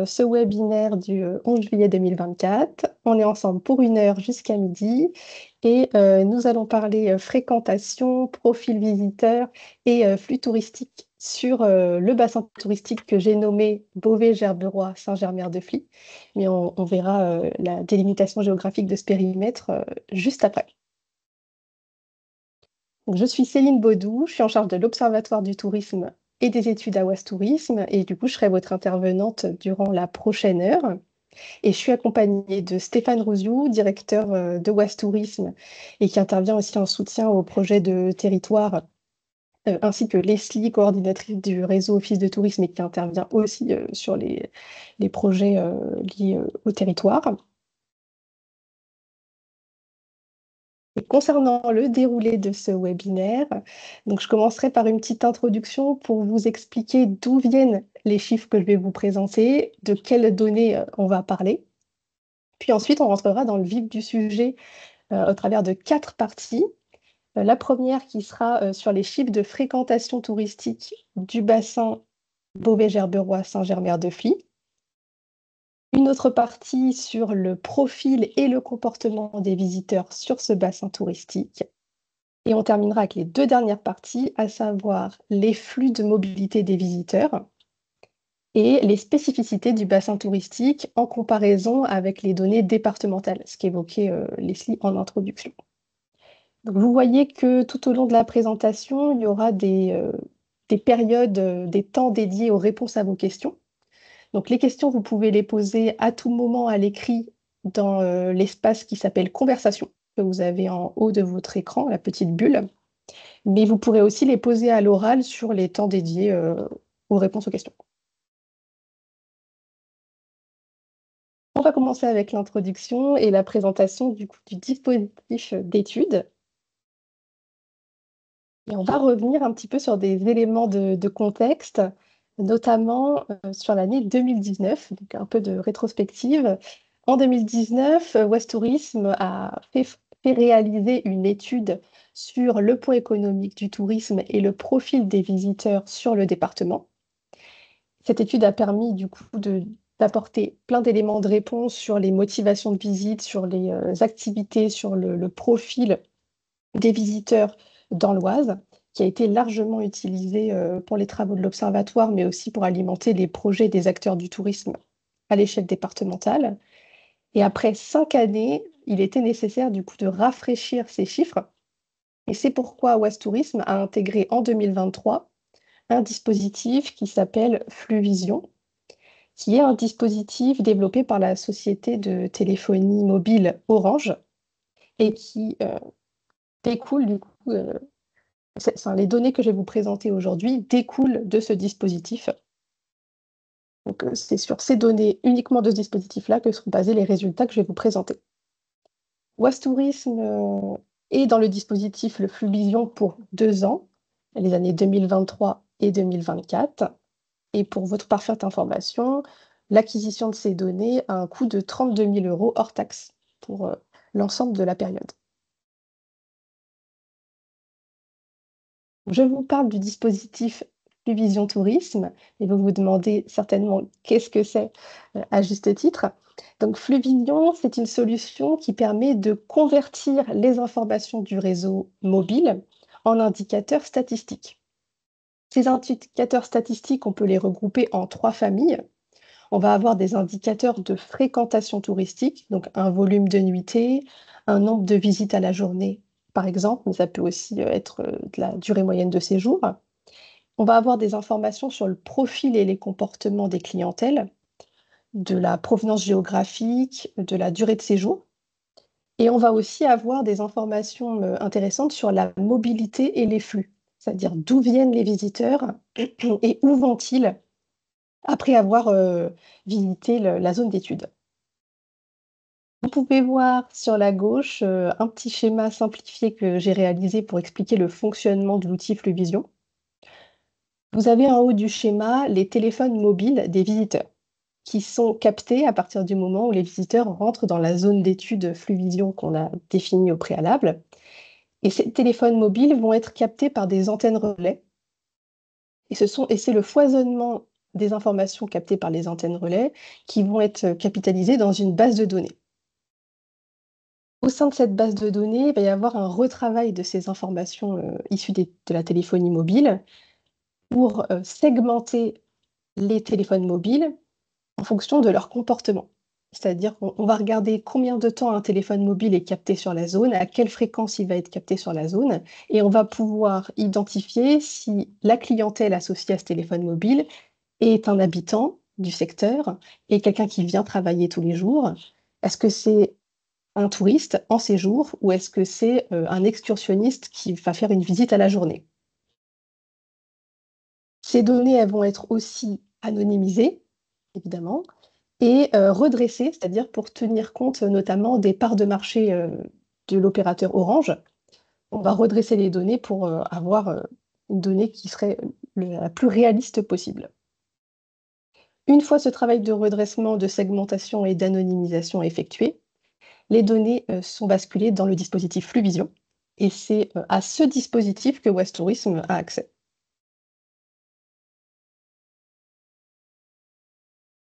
ce webinaire du 11 juillet 2024. On est ensemble pour 1 heure jusqu'à midi et nous allons parler fréquentation, profil visiteur et flux touristique sur le bassin touristique que j'ai nommé Beauvais-Gerberoy, Saint-Germer-de-Fly. Mais on verra la délimitation géographique de ce périmètre juste après. Donc, je suis Céline Baudou, je suis en charge de l'Observatoire du tourisme et des études à Ouest Tourisme, et du coup, je serai votre intervenante durant la prochaine heure. Et je suis accompagnée de Stéphane Rouziou, directeur de Ouest Tourisme, et qui intervient aussi en soutien au projet de territoire, ainsi que Leslie, coordinatrice du réseau Office de tourisme, et qui intervient aussi sur les projets liés au territoire. Et concernant le déroulé de ce webinaire, donc je commencerai par une petite introduction pour vous expliquer d'où viennent les chiffres que je vais vous présenter, de quelles données on va parler. Puis ensuite, on rentrera dans le vif du sujet au travers de 4 parties. La première qui sera sur les chiffres de fréquentation touristique du bassin Beauvais-Gerberoy-Saint-Germer-de-Fly. Une autre partie sur le profil et le comportement des visiteurs sur ce bassin touristique. Et on terminera avec les 2 dernières parties, à savoir les flux de mobilité des visiteurs et les spécificités du bassin touristique en comparaison avec les données départementales, ce qu'évoquait Leslie en introduction. Donc, vous voyez que tout au long de la présentation, il y aura des périodes, des temps dédiés aux réponses à vos questions. Donc, les questions, vous pouvez les poser à tout moment à l'écrit dans l'espace qui s'appelle Conversation, que vous avez en haut de votre écran, la petite bulle. Mais vous pourrez aussi les poser à l'oral sur les temps dédiés aux réponses aux questions. On va commencer avec l'introduction et la présentation du dispositif d'étude. Et on va revenir un petit peu sur des éléments de contexte, notamment sur l'année 2019, donc un peu de rétrospective. En 2019, Ouest Tourisme a fait réaliser une étude sur le poids économique du tourisme et le profil des visiteurs sur le département. Cette étude a permis du coup d'apporter plein d'éléments de réponse sur les motivations de visite, sur les activités, sur le profil des visiteurs dans l'Oise, qui a été largement utilisé pour les travaux de l'Observatoire, mais aussi pour alimenter les projets des acteurs du tourisme à l'échelle départementale. Et après 5 années, il était nécessaire du coup de rafraîchir ces chiffres. Et c'est pourquoi Ouest Tourisme a intégré en 2023 un dispositif qui s'appelle Fluvision, qui est un dispositif développé par la société de téléphonie mobile Orange et qui découle du coup, les données que je vais vous présenter aujourd'hui découlent de ce dispositif. Donc, c'est sur ces données uniquement de ce dispositif-là que seront basés les résultats que je vais vous présenter. Ouest Tourisme est dans le dispositif le Fluvision pour 2 ans, les années 2023 et 2024. Et pour votre parfaite information, l'acquisition de ces données a un coût de 32 000 € hors taxe pour l'ensemble de la période. Je vous parle du dispositif Fluvision Tourisme et vous vous demandez certainement qu'est-ce que c'est à juste titre. Donc Fluvision, c'est une solution qui permet de convertir les informations du réseau mobile en indicateurs statistiques. Ces indicateurs statistiques, on peut les regrouper en 3 familles. On va avoir des indicateurs de fréquentation touristique, donc un volume de nuitées, un nombre de visites à la journée, par exemple, mais ça peut aussi être de la durée moyenne de séjour. On va avoir des informations sur le profil et les comportements des clientèles, de la provenance géographique, de la durée de séjour. Et on va aussi avoir des informations intéressantes sur la mobilité et les flux, c'est-à-dire d'où viennent les visiteurs et où vont-ils après avoir visité la zone d'étude. Vous pouvez voir sur la gauche un petit schéma simplifié que j'ai réalisé pour expliquer le fonctionnement de l'outil Fluvision. Vous avez en haut du schéma les téléphones mobiles des visiteurs qui sont captés à partir du moment où les visiteurs rentrent dans la zone d'étude Fluvision qu'on a définie au préalable. Et ces téléphones mobiles vont être captés par des antennes relais. Et c'est le foisonnement des informations captées par les antennes relais qui vont être capitalisées dans une base de données. Au sein de cette base de données, il va y avoir un retravail de ces informations issues de la téléphonie mobile pour segmenter les téléphones mobiles en fonction de leur comportement. C'est-à-dire qu'on va regarder combien de temps un téléphone mobile est capté sur la zone, à quelle fréquence il va être capté sur la zone, et on va pouvoir identifier si la clientèle associée à ce téléphone mobile est un habitant du secteur et quelqu'un qui vient travailler tous les jours. Est-ce que c'est un touriste en séjour ou est-ce que c'est un excursionniste qui va faire une visite à la journée? Ces données, elles vont être aussi anonymisées, évidemment, et redressées, c'est-à-dire pour tenir compte notamment des parts de marché de l'opérateur Orange. On va redresser les données pour avoir une donnée qui serait la plus réaliste possible. Une fois ce travail de redressement, de segmentation et d'anonymisation effectué, les données sont basculées dans le dispositif Fluvision et c'est à ce dispositif que West Tourism a accès.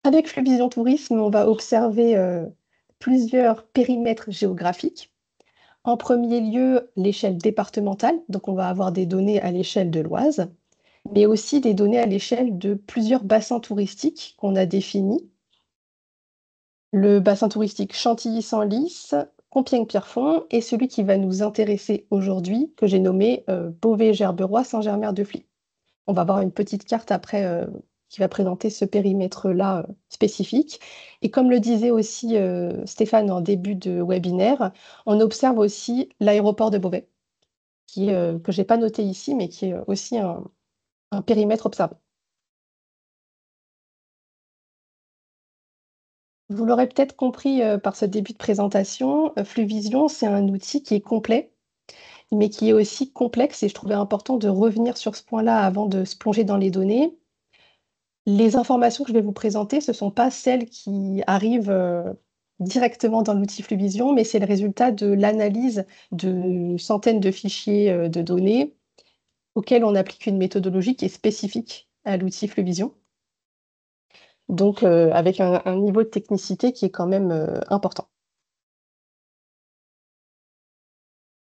Avec Fluvision Tourisme, on va observer plusieurs périmètres géographiques. En premier lieu, l'échelle départementale, donc on va avoir des données à l'échelle de l'Oise, mais aussi des données à l'échelle de plusieurs bassins touristiques qu'on a définis. Le bassin touristique Chantilly-Senlis, Compiègne-Pierrefonds et celui qui va nous intéresser aujourd'hui, que j'ai nommé Beauvais-Gerberoy-Saint-Germer-de-Fly. On va avoir une petite carte après qui va présenter ce périmètre-là spécifique. Et comme le disait aussi Stéphane en début de webinaire, on observe aussi l'aéroport de Beauvais, que je n'ai pas noté ici, mais qui est aussi un périmètre observé. Vous l'aurez peut-être compris par ce début de présentation, Fluvision, c'est un outil qui est complet, mais qui est aussi complexe et je trouvais important de revenir sur ce point-là avant de se plonger dans les données. Les informations que je vais vous présenter, ce ne sont pas celles qui arrivent directement dans l'outil Fluvision, mais c'est le résultat de l'analyse de centaines de fichiers de données auxquels on applique une méthodologie qui est spécifique à l'outil Fluvision. Donc, avec un niveau de technicité qui est quand même important.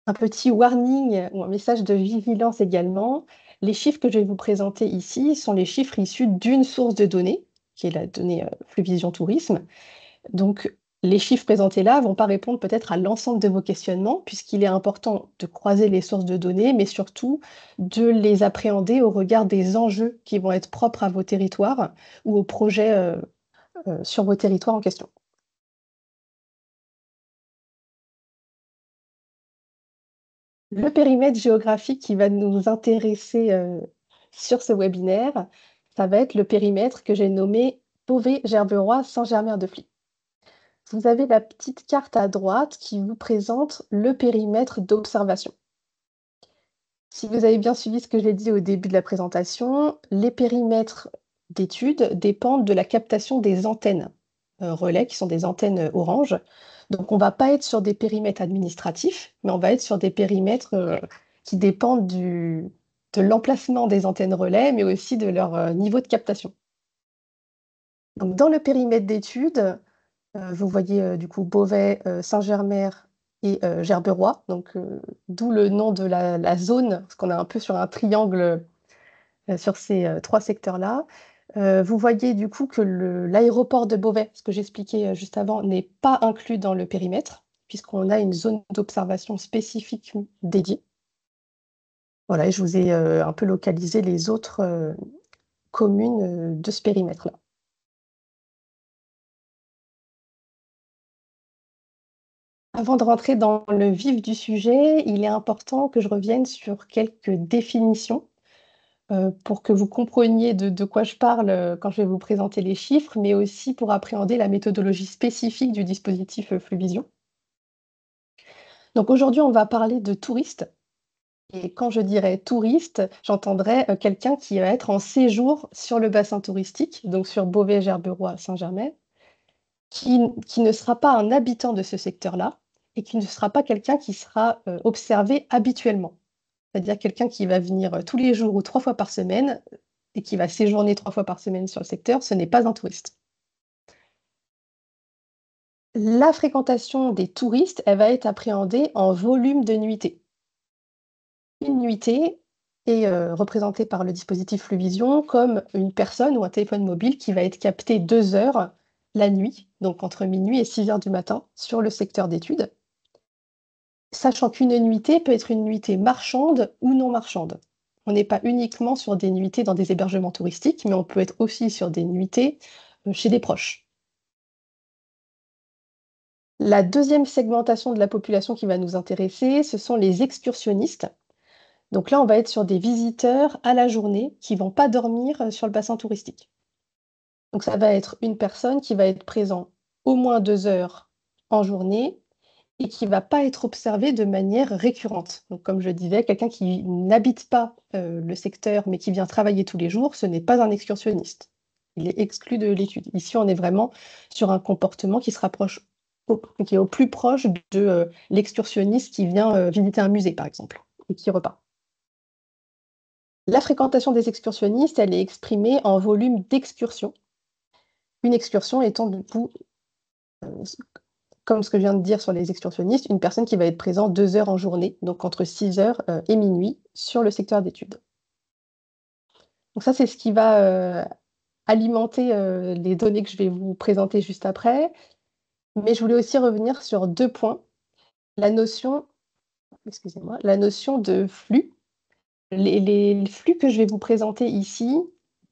Un petit warning ou un message de vigilance également. Les chiffres que je vais vous présenter ici sont les chiffres issus d'une source de données, qui est la donnée Fluvision Tourisme. Donc, les chiffres présentés là ne vont pas répondre peut-être à l'ensemble de vos questionnements, puisqu'il est important de croiser les sources de données, mais surtout de les appréhender au regard des enjeux qui vont être propres à vos territoires ou aux projets sur vos territoires en question. Le périmètre géographique qui va nous intéresser sur ce webinaire, ça va être le périmètre que j'ai nommé Beauvais-Gerberoy-Saint-Germer-de-Fly. Vous avez la petite carte à droite qui vous présente le périmètre d'observation. Si vous avez bien suivi ce que j'ai dit au début de la présentation, les périmètres d'études dépendent de la captation des antennes relais, qui sont des antennes Orange. Donc, on ne va pas être sur des périmètres administratifs, mais on va être sur des périmètres qui dépendent de l'emplacement des antennes relais, mais aussi de leur niveau de captation. Donc, dans le périmètre d'études, vous voyez du coup Beauvais, Saint-Germer et Gerberoy, donc d'où le nom de la zone, parce qu'on est un peu sur un triangle sur ces 3 secteurs-là. Vous voyez du coup que l'aéroport de Beauvais, ce que j'expliquais juste avant, n'est pas inclus dans le périmètre, puisqu'on a une zone d'observation spécifique dédiée. Voilà, et je vous ai un peu localisé les autres communes de ce périmètre-là. Avant de rentrer dans le vif du sujet, il est important que je revienne sur quelques définitions pour que vous compreniez de quoi je parle quand je vais vous présenter les chiffres, mais aussi pour appréhender la méthodologie spécifique du dispositif Fluvision. Donc aujourd'hui, on va parler de touristes. Et quand je dirais touriste, j'entendrais quelqu'un qui va être en séjour sur le bassin touristique, donc sur Beauvais, Gerberoy, Saint-Germain, qui ne sera pas un habitant de ce secteur-là et qui ne sera pas quelqu'un qui sera observé habituellement. C'est-à-dire quelqu'un qui va venir tous les jours ou 3 fois par semaine et qui va séjourner 3 fois par semaine sur le secteur, ce n'est pas un touriste. La fréquentation des touristes, elle va être appréhendée en volume de nuitées. Une nuitée est, représentée par le dispositif Fluvision comme une personne ou un téléphone mobile qui va être capté 2 heures la nuit, donc entre minuit et 6 heures du matin, sur le secteur d'études. Sachant qu'une nuitée peut être une nuitée marchande ou non marchande. On n'est pas uniquement sur des nuitées dans des hébergements touristiques, mais on peut être aussi sur des nuitées, chez des proches. La deuxième segmentation de la population qui va nous intéresser, ce sont les excursionnistes. Donc là, on va être sur des visiteurs à la journée qui vont pas dormir, sur le bassin touristique. Donc ça va être une personne qui va être présent au moins 2 heures en journée et qui va pas être observée de manière récurrente. Donc comme je disais, quelqu'un qui n'habite pas, le secteur, mais qui vient travailler tous les jours, ce n'est pas un excursionniste. Il est exclu de l'étude. Ici, on est vraiment sur un comportement qui se rapproche qui est au plus proche de, l'excursionniste qui vient, visiter un musée, par exemple, et qui repart. La fréquentation des excursionnistes, elle est exprimée en volume d'excursion. Une excursion étant du coup, comme ce que je viens de dire sur les excursionnistes, une personne qui va être présente 2 heures en journée, donc entre 6 heures et minuit, sur le secteur d'études. Donc ça, c'est ce qui va alimenter les données que je vais vous présenter juste après. Mais je voulais aussi revenir sur 2 points. La notion, excusez-moi, la notion de flux. Les flux que je vais vous présenter ici,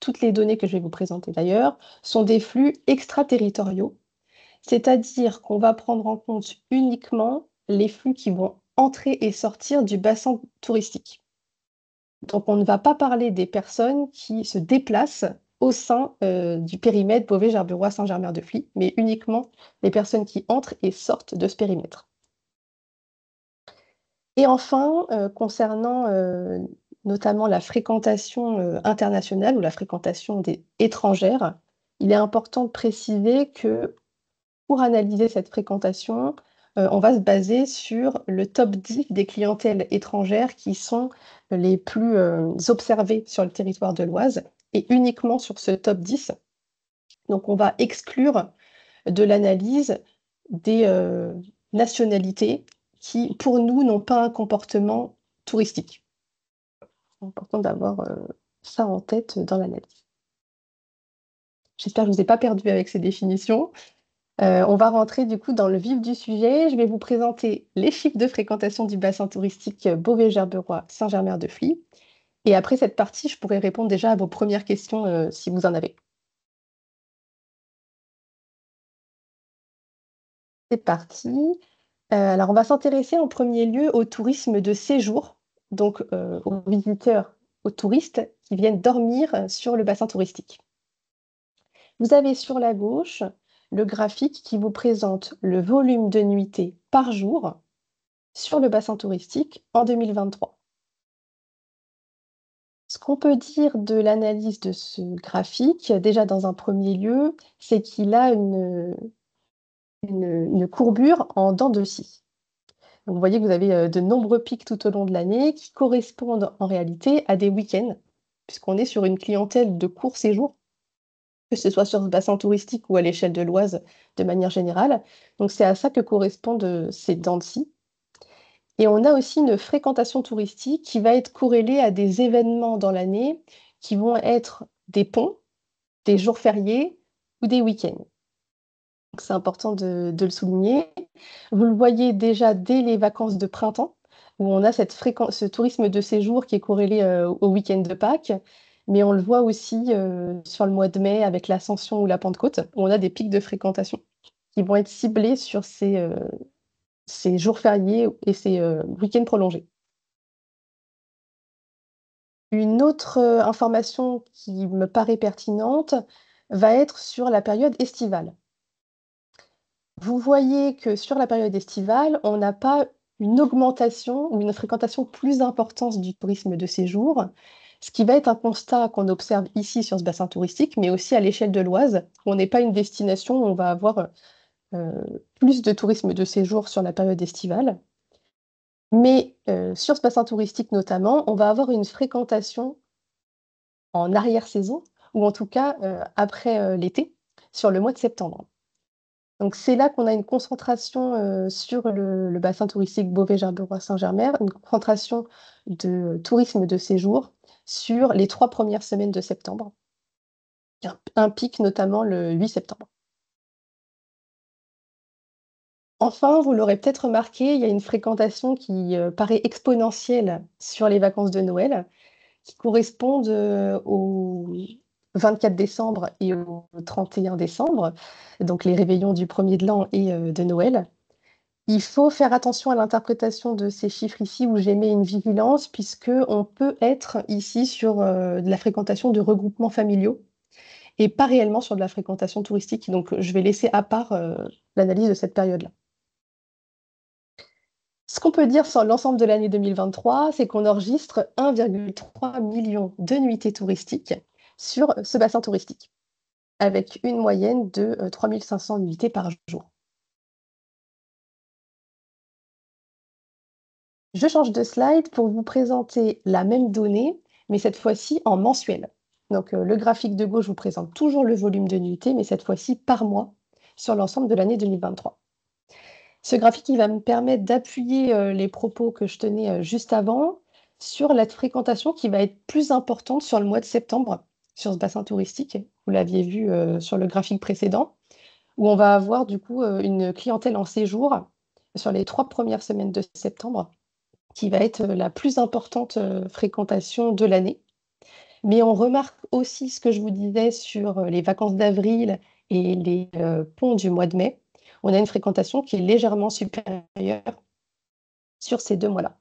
toutes les données que je vais vous présenter d'ailleurs, sont des flux extraterritoriaux. C'est-à-dire qu'on va prendre en compte uniquement les flux qui vont entrer et sortir du bassin touristique. Donc on ne va pas parler des personnes qui se déplacent au sein, du périmètre Beauvais-Gerberoy-Saint-Germer-de-Fly, mais uniquement les personnes qui entrent et sortent de ce périmètre. Et enfin, concernant, notamment la fréquentation, internationale ou la fréquentation des étrangères, il est important de préciser que pour analyser cette fréquentation, on va se baser sur le top 10 des clientèles étrangères qui sont les plus, observées sur le territoire de l'Oise et uniquement sur ce top 10. Donc on va exclure de l'analyse des, nationalités qui, pour nous, n'ont pas un comportement touristique. C'est important d'avoir, ça en tête dans l'analyse. J'espère que je ne vous ai pas perdu avec ces définitions. On va rentrer du coup dans le vif du sujet. Je vais vous présenter les chiffres de fréquentation du bassin touristique Beauvais-Gerberoy-Saint-Germer-de-Fly et après cette partie, je pourrai répondre déjà à vos premières questions, si vous en avez. C'est parti. Alors on va s'intéresser en premier lieu au tourisme de séjour, donc aux visiteurs, aux touristes qui viennent dormir sur le bassin touristique. Vous avez sur la gauche le graphique qui vous présente le volume de nuitées par jour sur le bassin touristique en 2023. Ce qu'on peut dire de l'analyse de ce graphique, déjà dans un premier lieu, c'est qu'il a une courbure en dents de scie. Donc vous voyez que vous avez, de nombreux pics tout au long de l'année qui correspondent en réalité à des week-ends, puisqu'on est sur une clientèle de court séjour, que ce soit sur ce bassin touristique ou à l'échelle de l'Oise de manière générale. Donc c'est à ça que correspondent, ces dents de scie. Et on a aussi une fréquentation touristique qui va être corrélée à des événements dans l'année qui vont être des ponts, des jours fériés ou des week-ends. Donc c'est important de le souligner. Vous le voyez déjà dès les vacances de printemps, où on a ce tourisme de séjour qui est corrélé, au week-end de Pâques, mais on le voit aussi, sur le mois de mai avec l'Ascension ou la Pentecôte, où on a des pics de fréquentation qui vont être ciblés sur ces jours fériés et ces, week-ends prolongés. Une autre, information qui me paraît pertinente va être sur la période estivale. Vous voyez que sur la période estivale, on n'a pas une augmentation ou une fréquentation plus importante du tourisme de séjour, ce qui va être un constat qu'on observe ici sur ce bassin touristique, mais aussi à l'échelle de l'Oise, où on n'est pas une destination où on va avoir, plus de tourisme de séjour sur la période estivale. Mais, sur ce bassin touristique notamment, on va avoir une fréquentation en arrière-saison ou en tout cas, après, l'été, sur le mois de septembre. Donc c'est là qu'on a une concentration, sur le bassin touristique Beauvais-Gerberoy-Saint-Germer, une concentration de tourisme de séjour sur les 3 premières semaines de septembre. Un pic notamment le 8 septembre. Enfin, vous l'aurez peut-être remarqué, il y a une fréquentation qui, paraît exponentielle sur les vacances de Noël, qui correspondent, au 24 décembre et au 31 décembre, donc les réveillons du 1er de l'an et de Noël. Il faut faire attention à l'interprétation de ces chiffres ici où j'émets une vigilance puisqu'on peut être ici sur, de la fréquentation de regroupements familiaux et pas réellement sur de la fréquentation touristique. Donc je vais laisser à part, l'analyse de cette période-là. Ce qu'on peut dire sur l'ensemble de l'année 2023, c'est qu'on enregistre 1,3 million de nuitées touristiques sur ce bassin touristique, avec une moyenne de, 3 500 nuitées par jour. Je change de slide pour vous présenter la même donnée, mais cette fois-ci en mensuel. Donc, le graphique de gauche vous présente toujours le volume de nuitées, mais cette fois-ci par mois sur l'ensemble de l'année 2023. Ce graphique, il va me permettre d'appuyer, les propos que je tenais, juste avant, sur la fréquentation qui va être plus importante sur le mois de septembre, sur ce bassin touristique. Vous l'aviez vu, sur le graphique précédent, où on va avoir du coup, une clientèle en séjour sur les 3 premières semaines de septembre, qui va être, la plus importante, fréquentation de l'année. Mais on remarque aussi ce que je vous disais sur, les vacances d'avril et les, ponts du mois de mai. On a une fréquentation qui est légèrement supérieure sur ces 2 mois-là.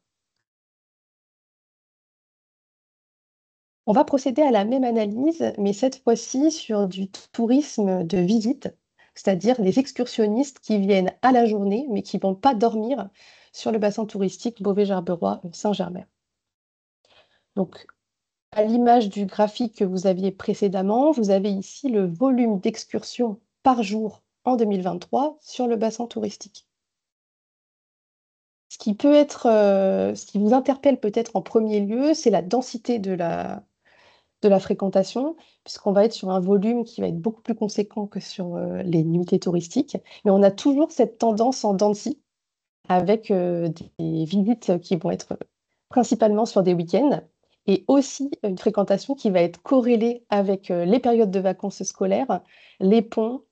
On va procéder à la même analyse, mais cette fois-ci sur du tourisme de visite, c'est-à-dire les excursionnistes qui viennent à la journée, mais qui vont pas dormir sur le bassin touristique Beauvais-Gerberoy, Saint-Germain. Donc à l'image du graphique que vous aviez précédemment, vous avez ici le volume d'excursions par jour en 2023 sur le bassin touristique. Ce qui peut être, ce qui vous interpelle peut-être en premier lieu, c'est la densité de la fréquentation, puisqu'on va être sur un volume qui va être beaucoup plus conséquent que sur, les nuitées touristiques. Mais on a toujours cette tendance en dents de scie avec, des visites qui vont être principalement sur des week-ends et aussi une fréquentation qui va être corrélée avec, les périodes de vacances scolaires, les ponts,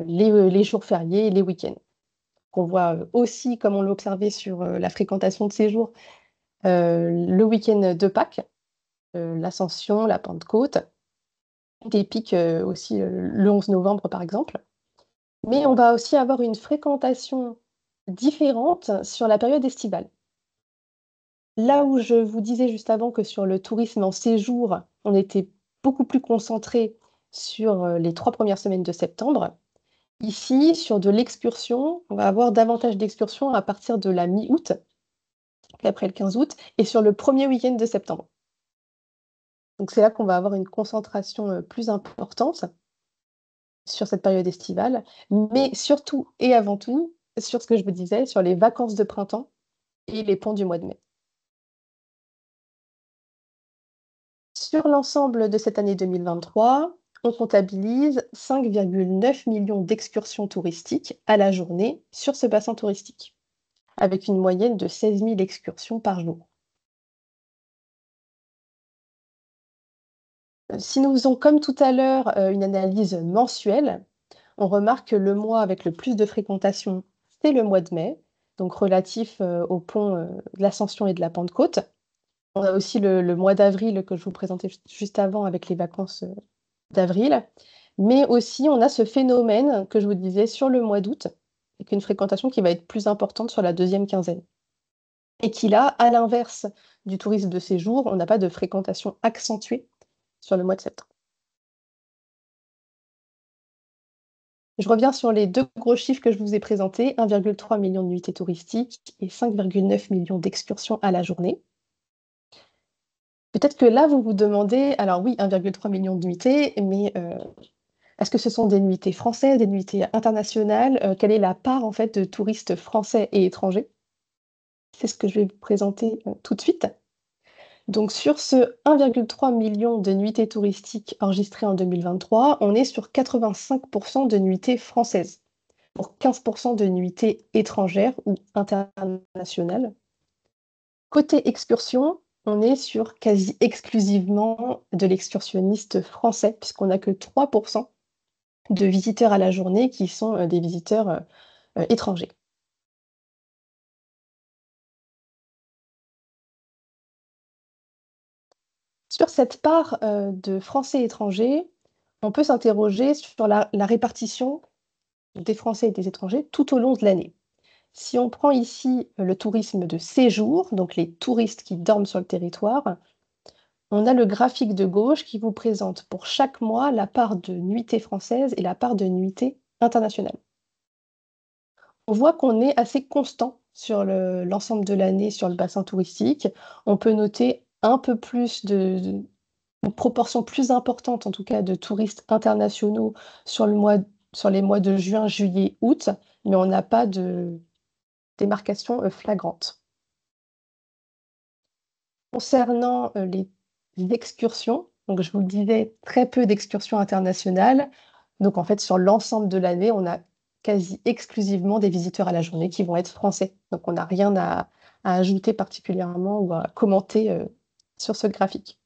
les jours fériés et les week-ends. On voit, aussi, comme on l'a observé sur, la fréquentation de séjour, le week-end de Pâques, l'Ascension, la Pentecôte, des pics, aussi, le 11 novembre, par exemple. Mais on va aussi avoir une fréquentation différente sur la période estivale. Là où je vous disais juste avant que sur le tourisme en séjour, on était beaucoup plus concentré sur, les 3 premières semaines de septembre, ici, sur de l'excursion, on va avoir davantage d'excursions à partir de la mi-août, après le 15 août et sur le premier week-end de septembre. Donc c'est là qu'on va avoir une concentration, plus importante sur cette période estivale, mais surtout et avant tout, sur ce que je vous disais, sur les vacances de printemps et les ponts du mois de mai. Sur l'ensemble de cette année 2023, on comptabilise 5,9 millions d'excursions touristiques à la journée sur ce bassin touristique, avec une moyenne de 16 000 excursions par jour. Si nous faisons comme tout à l'heure, une analyse mensuelle, on remarque que le mois avec le plus de fréquentation, c'est le mois de mai, donc relatif, au pont, de l'Ascension et de la Pentecôte. On a aussi le mois d'avril que je vous présentais juste avant avec les vacances, d'avril. Mais aussi on a ce phénomène que je vous disais sur le mois d'août, avec une fréquentation qui va être plus importante sur la deuxième quinzaine. Et qui là, à l'inverse du tourisme de séjour, on n'a pas de fréquentation accentuée sur le mois de septembre. Je reviens sur les 2 gros chiffres que je vous ai présentés, 1,3 million de nuitées touristiques et 5,9 millions d'excursions à la journée. Peut-être que là, vous vous demandez, alors oui, 1,3 million de nuitées, mais est-ce que ce sont des nuitées françaises, des nuitées internationales? Quelle est la part, en fait, de touristes français et étrangers? C'est ce que je vais vous présenter, tout de suite. Donc sur ce 1,3 million de nuitées touristiques enregistrées en 2023, on est sur 85% de nuitées françaises, pour 15% de nuitées étrangères ou internationales. Côté excursion, on est sur quasi exclusivement de l'excursionniste français, puisqu'on n'a que 3% de visiteurs à la journée qui sont des visiteurs étrangers. Sur cette part de Français étrangers, on peut s'interroger sur la répartition des Français et des étrangers tout au long de l'année. Si on prend ici le tourisme de séjour, donc les touristes qui dorment sur le territoire, on a le graphique de gauche qui vous présente pour chaque mois la part de nuitées françaises et la part de nuitées internationales. On voit qu'on est assez constant sur l'ensemble de l'année sur le bassin touristique. On peut noter un peu plus une proportion plus importante, en tout cas, de touristes internationaux sur les mois de juin, juillet, août, mais on n'a pas de démarcation flagrante. Concernant les excursions, donc je vous le disais, très peu d'excursions internationales. Donc en fait, sur l'ensemble de l'année, on a quasi exclusivement des visiteurs à la journée qui vont être français. Donc on n'a rien à ajouter particulièrement ou à commenter sur ce graphique.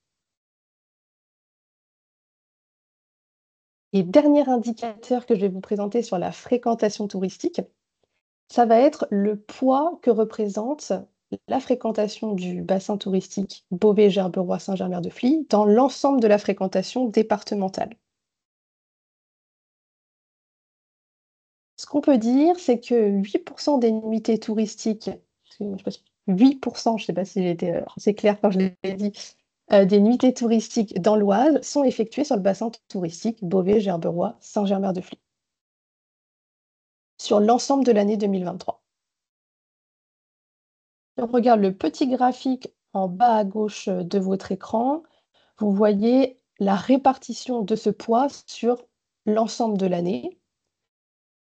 Et dernier indicateur que je vais vous présenter sur la fréquentation touristique, ça va être le poids que représente la fréquentation du bassin touristique Beauvais-Gerberoy-Saint-Germain-de-Fly dans l'ensemble de la fréquentation départementale. Ce qu'on peut dire, c'est que 8% des nuitées touristiques, je sais pas 8%, je ne sais pas si j'ai été assez claire quand je l'ai dit, des nuitées touristiques dans l'Oise sont effectuées sur le bassin touristique Beauvais-Gerberoy, Saint-Germain-de-Fly, sur l'ensemble de l'année 2023. Si on regarde le petit graphique en bas à gauche de votre écran, vous voyez la répartition de ce poids sur l'ensemble de l'année.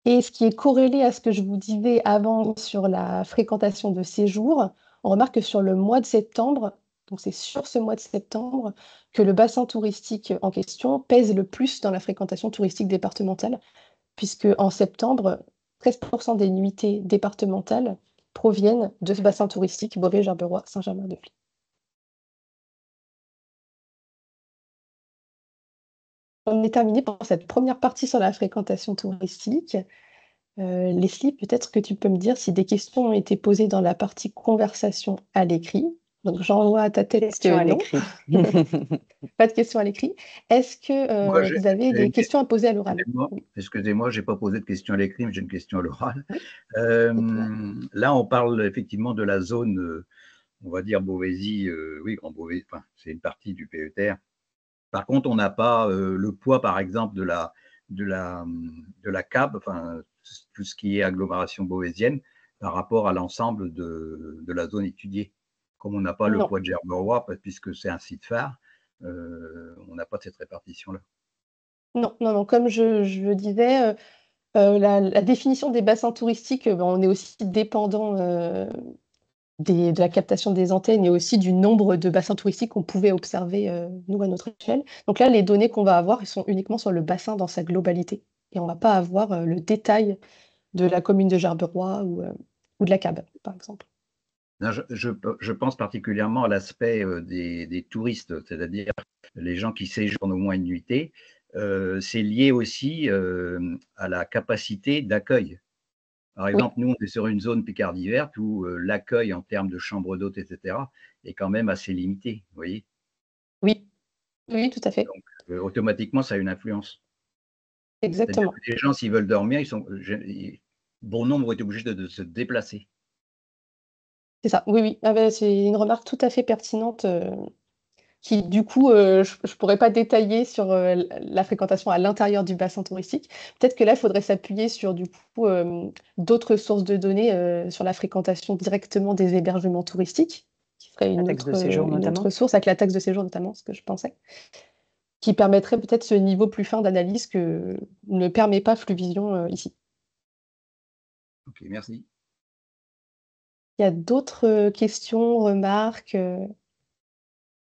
Et ce qui est corrélé à ce que je vous disais avant sur la fréquentation de séjour, on remarque que sur le mois de septembre, donc c'est sur ce mois de septembre, que le bassin touristique en question pèse le plus dans la fréquentation touristique départementale, puisque en septembre, 13% des nuitées départementales proviennent de ce bassin touristique Beauvais-Gerberoy, Saint-Germain-de-Fly. On est terminé pour cette première partie sur la fréquentation touristique. Leslie, peut-être que tu peux me dire si des questions ont été posées dans la partie conversation à l'écrit. Donc, j'envoie à ta tête Question que à non, l'écrit. pas de questions à l'écrit. Est-ce Moi, que vous avez j'ai des une questions question. à poser à l'oral? Excusez-moi, Oui, excusez-moi, j'ai pas posé de question à l'écrit, mais j'ai une question à l'oral. oui, dites-moi. Là, on parle effectivement de la zone, on va dire Beauvaisis, oui, Grand Beauvaisis, enfin, c'est une partie du PETR. Par contre, on n'a pas le poids, par exemple, de la CAB, enfin, tout ce qui est agglomération beauvaisienne, par rapport à l'ensemble de la zone étudiée. Comme on n'a pas le Non, poids de Gerberoy, puisque c'est un site phare, on n'a pas cette répartition-là. non, non, non. Comme je le disais, la définition des bassins touristiques, ben, on est aussi dépendant de la captation des antennes et aussi du nombre de bassins touristiques qu'on pouvait observer, nous, à notre échelle. Donc là, les données qu'on va avoir, elles sont uniquement sur le bassin dans sa globalité et on ne va pas avoir le détail de la commune de Gerberoy ou de la CAB, par exemple. Non, je pense particulièrement à l'aspect des touristes, c'est-à-dire les gens qui séjournent au moins une nuitée. C'est lié aussi à la capacité d'accueil. Par Oui, exemple, nous, on est sur une zone Picardie verte où l'accueil en termes de chambres d'hôtes, etc., est quand même assez limité. Vous voyez. oui, oui, tout à fait, Donc, automatiquement, ça a une influence. C'est-à-dire exactement. que les gens, s'ils veulent dormir, bon nombre est obligé de se déplacer. C'est ça, oui, oui. Ah bah, c'est une remarque tout à fait pertinente, qui du coup, je ne pourrais pas détailler sur, la fréquentation à l'intérieur du bassin touristique. Peut-être que là, il faudrait s'appuyer sur du coup, d'autres sources de données, sur la fréquentation directement des hébergements touristiques, qui serait La taxe de séjour une autre notamment. source avec la taxe de séjour notamment, ce que je pensais, qui permettrait peut-être ce niveau plus fin d'analyse que ne permet pas Fluvision, ici. Ok, merci. Il y a d'autres, questions, remarques,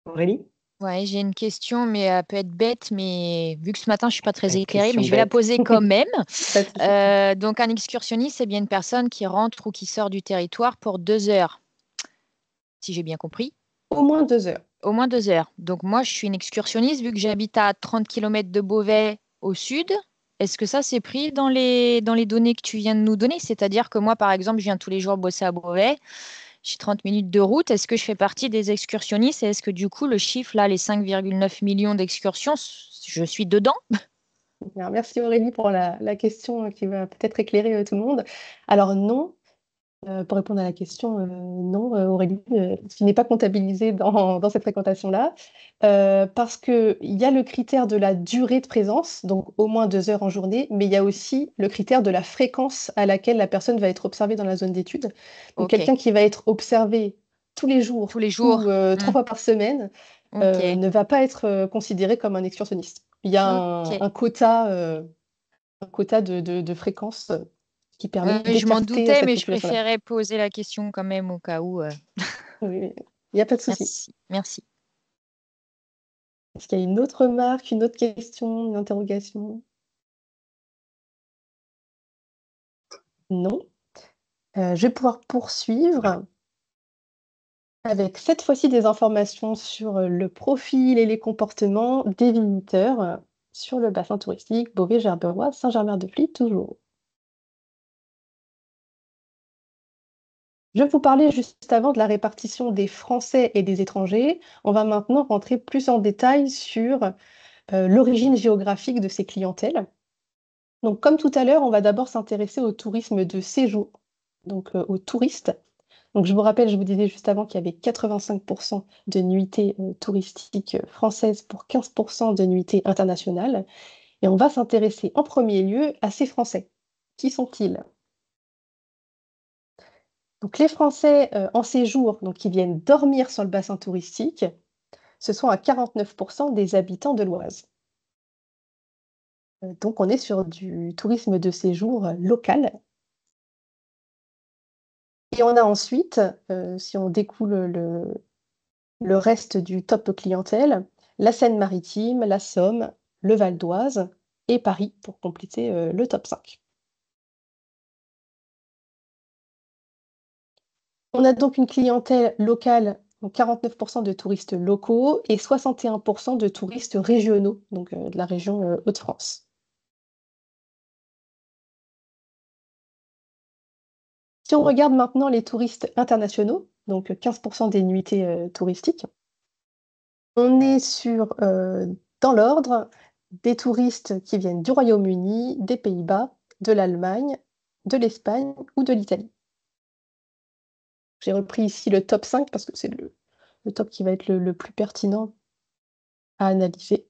Aurélie? Ouais, j'ai une question, mais elle peut être bête, mais vu que ce matin, je suis pas très Ouais, éclairée, mais question je vais la bête. poser quand même. Pas de souci. Donc, un excursionniste, c'est bien une personne qui rentre ou qui sort du territoire pour 2 heures, si j'ai bien compris. Au moins 2 heures. Au moins 2 heures. Donc, moi, je suis une excursionniste, vu que j'habite à 30 km de Beauvais au sud. Est-ce que ça, c'est pris dans les données que tu viens de nous donner? C'est-à-dire que moi, par exemple, je viens tous les jours bosser à Beauvais. J'ai 30 minutes de route. Est-ce que je fais partie des excursionnistes et est-ce que du coup, le chiffre, là, les 5,9 millions d'excursions, je suis dedans? Alors, merci Aurélie pour la question qui va peut-être éclairer tout le monde. Alors non, pour répondre à la question, non, Aurélie, tu n'es pas comptabilisée dans cette fréquentation-là, parce qu'il y a le critère de la durée de présence, donc au moins 2 heures en journée, mais il y a aussi le critère de la fréquence à laquelle la personne va être observée dans la zone d'étude. Donc Ok, quelqu'un qui va être observé tous les jours tous les ou jours. 3 fois par semaine, Ok, ne va pas être, considéré comme un excursionniste. Il y a ok. un quota de fréquence, qui permet Je m'en d'écarter, doutais, cette mais je population-là. préférais poser la question quand même au cas où. Oui, oui, il y a pas de souci. Merci, merci. Est-ce qu'il y a une autre remarque, une autre question, une interrogation? Non? Je vais pouvoir poursuivre avec cette fois-ci des informations sur, le profil et les comportements des visiteurs, sur le bassin touristique Beauvais-Gerberoy, Saint-Germain-de-Fly toujours. Je vous parlais juste avant de la répartition des Français et des étrangers. On va maintenant rentrer plus en détail sur, l'origine géographique de ces clientèles. Donc comme tout à l'heure, on va d'abord s'intéresser au tourisme de séjour, donc aux touristes. Donc je vous rappelle, je vous disais juste avant qu'il y avait 85 de nuitées, touristiques, françaises pour 15 de nuitées internationales et on va s'intéresser en premier lieu à ces Français. Qui sont-ils? Donc les Français, en séjour, donc qui viennent dormir sur le bassin touristique, ce sont à 49 des habitants de l'Oise. Donc on est sur du tourisme de séjour, local. Et on a ensuite, si on découle le reste du top clientèle, la Seine-Maritime, la Somme, le Val d'Oise et Paris pour compléter, le top 5. On a donc une clientèle locale, donc 49 de touristes locaux et 61 de touristes régionaux, donc de la région, Hauts-de-France. Si on regarde maintenant les touristes internationaux, donc 15 des nuitées, touristiques, on est sur, dans l'ordre, des touristes qui viennent du Royaume-Uni, des Pays-Bas, de l'Allemagne, de l'Espagne ou de l'Italie. J'ai repris ici le top 5 parce que c'est le top qui va être le plus pertinent à analyser.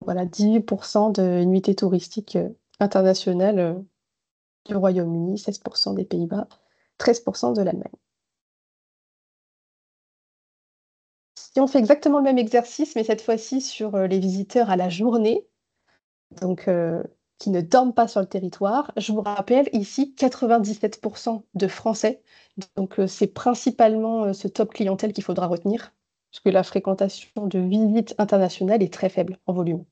Voilà, 18 de nuitées touristiques, internationales, du Royaume-Uni, 16 des Pays-Bas, 13 de l'Allemagne. Si on fait exactement le même exercice, mais cette fois-ci sur, les visiteurs à la journée, donc qui ne dorment pas sur le territoire. Je vous rappelle ici 97 de Français, donc c'est principalement, ce top clientèle qu'il faudra retenir, parce que la fréquentation de visites internationales est très faible en volume.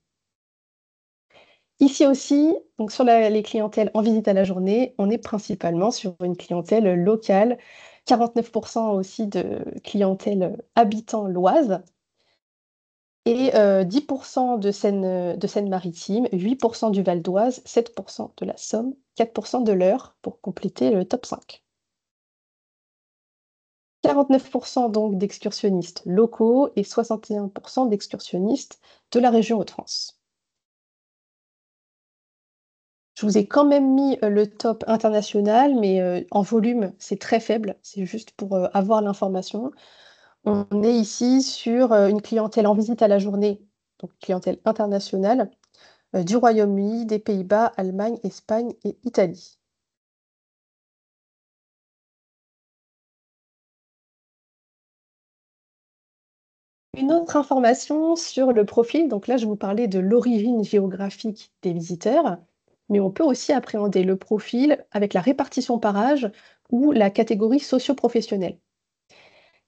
Ici aussi, donc sur les clientèles en visite à la journée, on est principalement sur une clientèle locale, 49 aussi de clientèle, habitant l'Oise et 10 de Seine-Maritime, 8 du Val d'Oise, 7 de la Somme, 4 de l'Eure pour compléter le top 5. 49 donc d'excursionnistes locaux et 61 d'excursionnistes de la région Hauts-de-France. Je vous ai quand même mis, le top international, mais en volume, c'est très faible. C'est juste pour, avoir l'information. On est ici sur, une clientèle en visite à la journée, donc clientèle internationale, du Royaume-Uni, des Pays-Bas, Allemagne, Espagne et Italie. Une autre information sur le profil, donc là je vous parlais de l'origine géographique des visiteurs, mais on peut aussi appréhender le profil avec la répartition par âge ou la catégorie socio-professionnelle.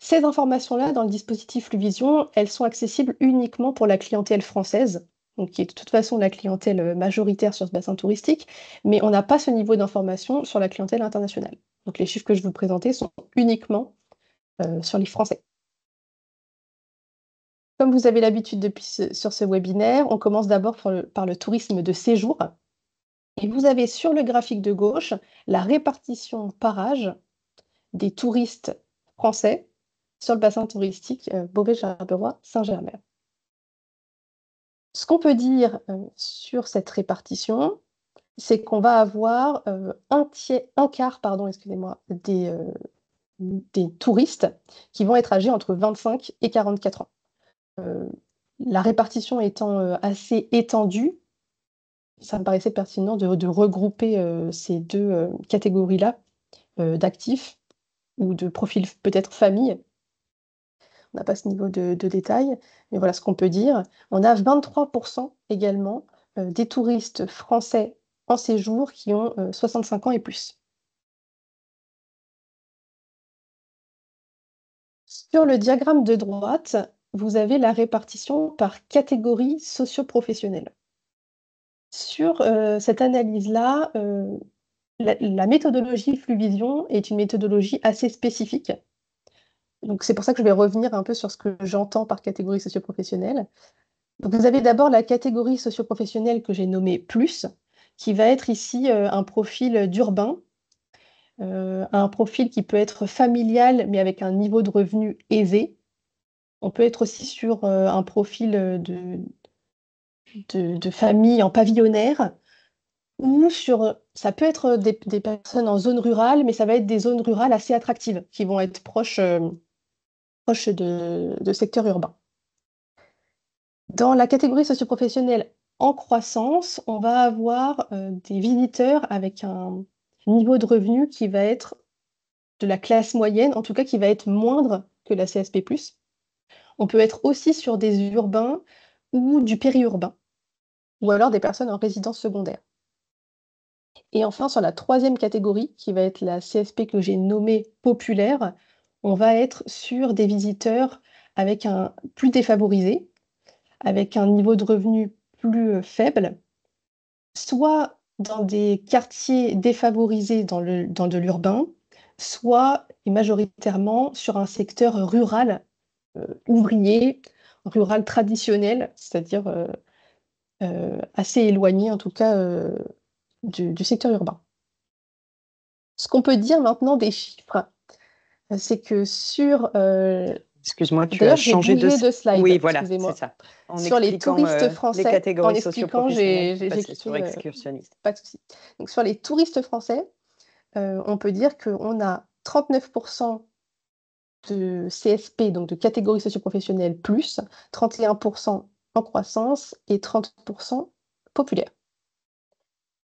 Ces informations-là, dans le dispositif Fluvision, elles sont accessibles uniquement pour la clientèle française, donc qui est de toute façon la clientèle majoritaire sur ce bassin touristique, mais on n'a pas ce niveau d'information sur la clientèle internationale. Donc les chiffres que je vous présentais sont uniquement sur les Français. Comme vous avez l'habitude sur ce webinaire, on commence d'abord par le tourisme de séjour. Et vous avez sur le graphique de gauche la répartition par âge des touristes français sur le bassin touristique Beauvais-Gerberoy, Saint-Germer. Ce qu'on peut dire sur cette répartition, c'est qu'on va avoir un quart, excusez-moi, des touristes qui vont être âgés entre 25 et 44 ans. La répartition étant assez étendue, ça me paraissait pertinent de regrouper ces deux catégories-là d'actifs ou de profils peut-être famille. On n'a pas ce niveau de détail, mais voilà ce qu'on peut dire. On a 23% également des touristes français en séjour qui ont 65 ans et plus. Sur le diagramme de droite, vous avez la répartition par catégorie socio-professionnelle. Sur cette analyse-là, la méthodologie Fluvision est une méthodologie assez spécifique. Donc c'est pour ça que je vais revenir un peu sur ce que j'entends par catégorie socio-professionnelle. Donc vous avez d'abord la catégorie socio-professionnelle que j'ai nommée plus, qui va être ici un profil d'urbain, un profil qui peut être familial, mais avec un niveau de revenu aisé. On peut être aussi sur un profil de famille en pavillonnaire, ou ça peut être des personnes en zone rurale, mais ça va être des zones rurales assez attractives, qui vont être proches de secteurs urbains. Dans la catégorie socio-professionnelle en croissance, on va avoir des visiteurs avec un niveau de revenu qui va être de la classe moyenne, en tout cas qui va être moindre que la CSP+. On peut être aussi sur des urbains ou du périurbain, ou alors des personnes en résidence secondaire. Et enfin, sur la troisième catégorie, qui va être la CSP que j'ai nommée populaire, on va être sur des visiteurs avec un plus défavorisés, avec un niveau de revenu plus faible, soit dans des quartiers défavorisés dans de l'urbain, soit et majoritairement sur un secteur rural, ouvrier, rural traditionnel, c'est-à-dire assez éloigné en tout cas du secteur urbain. Ce qu'on peut dire maintenant des chiffres, c'est que sur... Excuse-moi, tu as D'ailleurs, j'ai changé bougé de slide, Oui, voilà, excusez-moi. c'est ça. En Sur les expliquant, touristes les français, catégories en expliquant, socio-professionnelles, j'ai passé cliqué, sur excursionniste. pas de souci. Donc sur les touristes français, on peut dire qu'on a 39% de CSP, donc de catégorie socio-professionnelle plus, 31% en croissance et 30% populaire.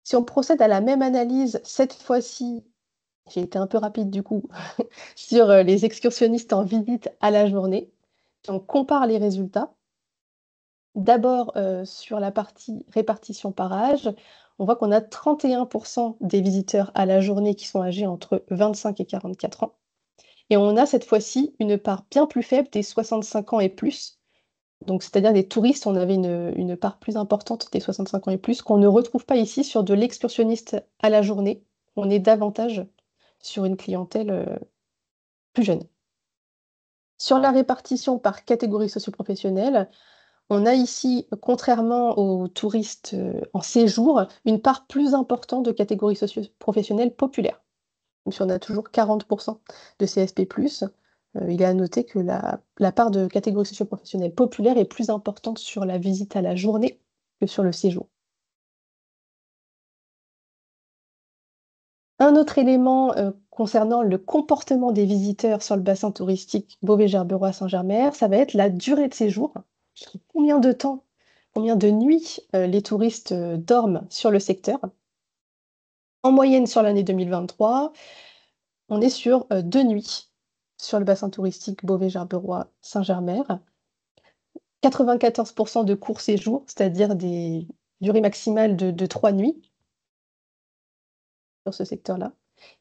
Si on procède à la même analyse, cette fois-ci, j'ai été un peu rapide du coup, sur les excursionnistes en visite à la journée, si on compare les résultats, d'abord sur la partie répartition par âge, on voit qu'on a 31% des visiteurs à la journée qui sont âgés entre 25 et 44 ans. Et on a cette fois-ci une part bien plus faible des 65 ans et plus. Donc, c'est-à-dire des touristes, on avait une part plus importante des 65 ans et plus qu'on ne retrouve pas ici sur de l'excursionniste à la journée. On est davantage sur une clientèle plus jeune. Sur la répartition par catégorie socio-professionnelle, on a ici, contrairement aux touristes en séjour, une part plus importante de catégories socio-professionnelles populaires. Même si on a toujours 40% de CSP+, il est à noter que la part de catégories socio-professionnelles populaires est plus importante sur la visite à la journée que sur le séjour. Un autre élément concernant le comportement des visiteurs sur le bassin touristique Beauvais-Gerberoy-Saint-Germer, ça va être la durée de séjour. Combien de temps, combien de nuits les touristes dorment sur le secteur. En moyenne sur l'année 2023, on est sur 2 nuits sur le bassin touristique Beauvais-Gerberoy-Saint-Germer. 94% de court séjour, c'est-à-dire des durées maximales de 3 nuits sur ce secteur-là.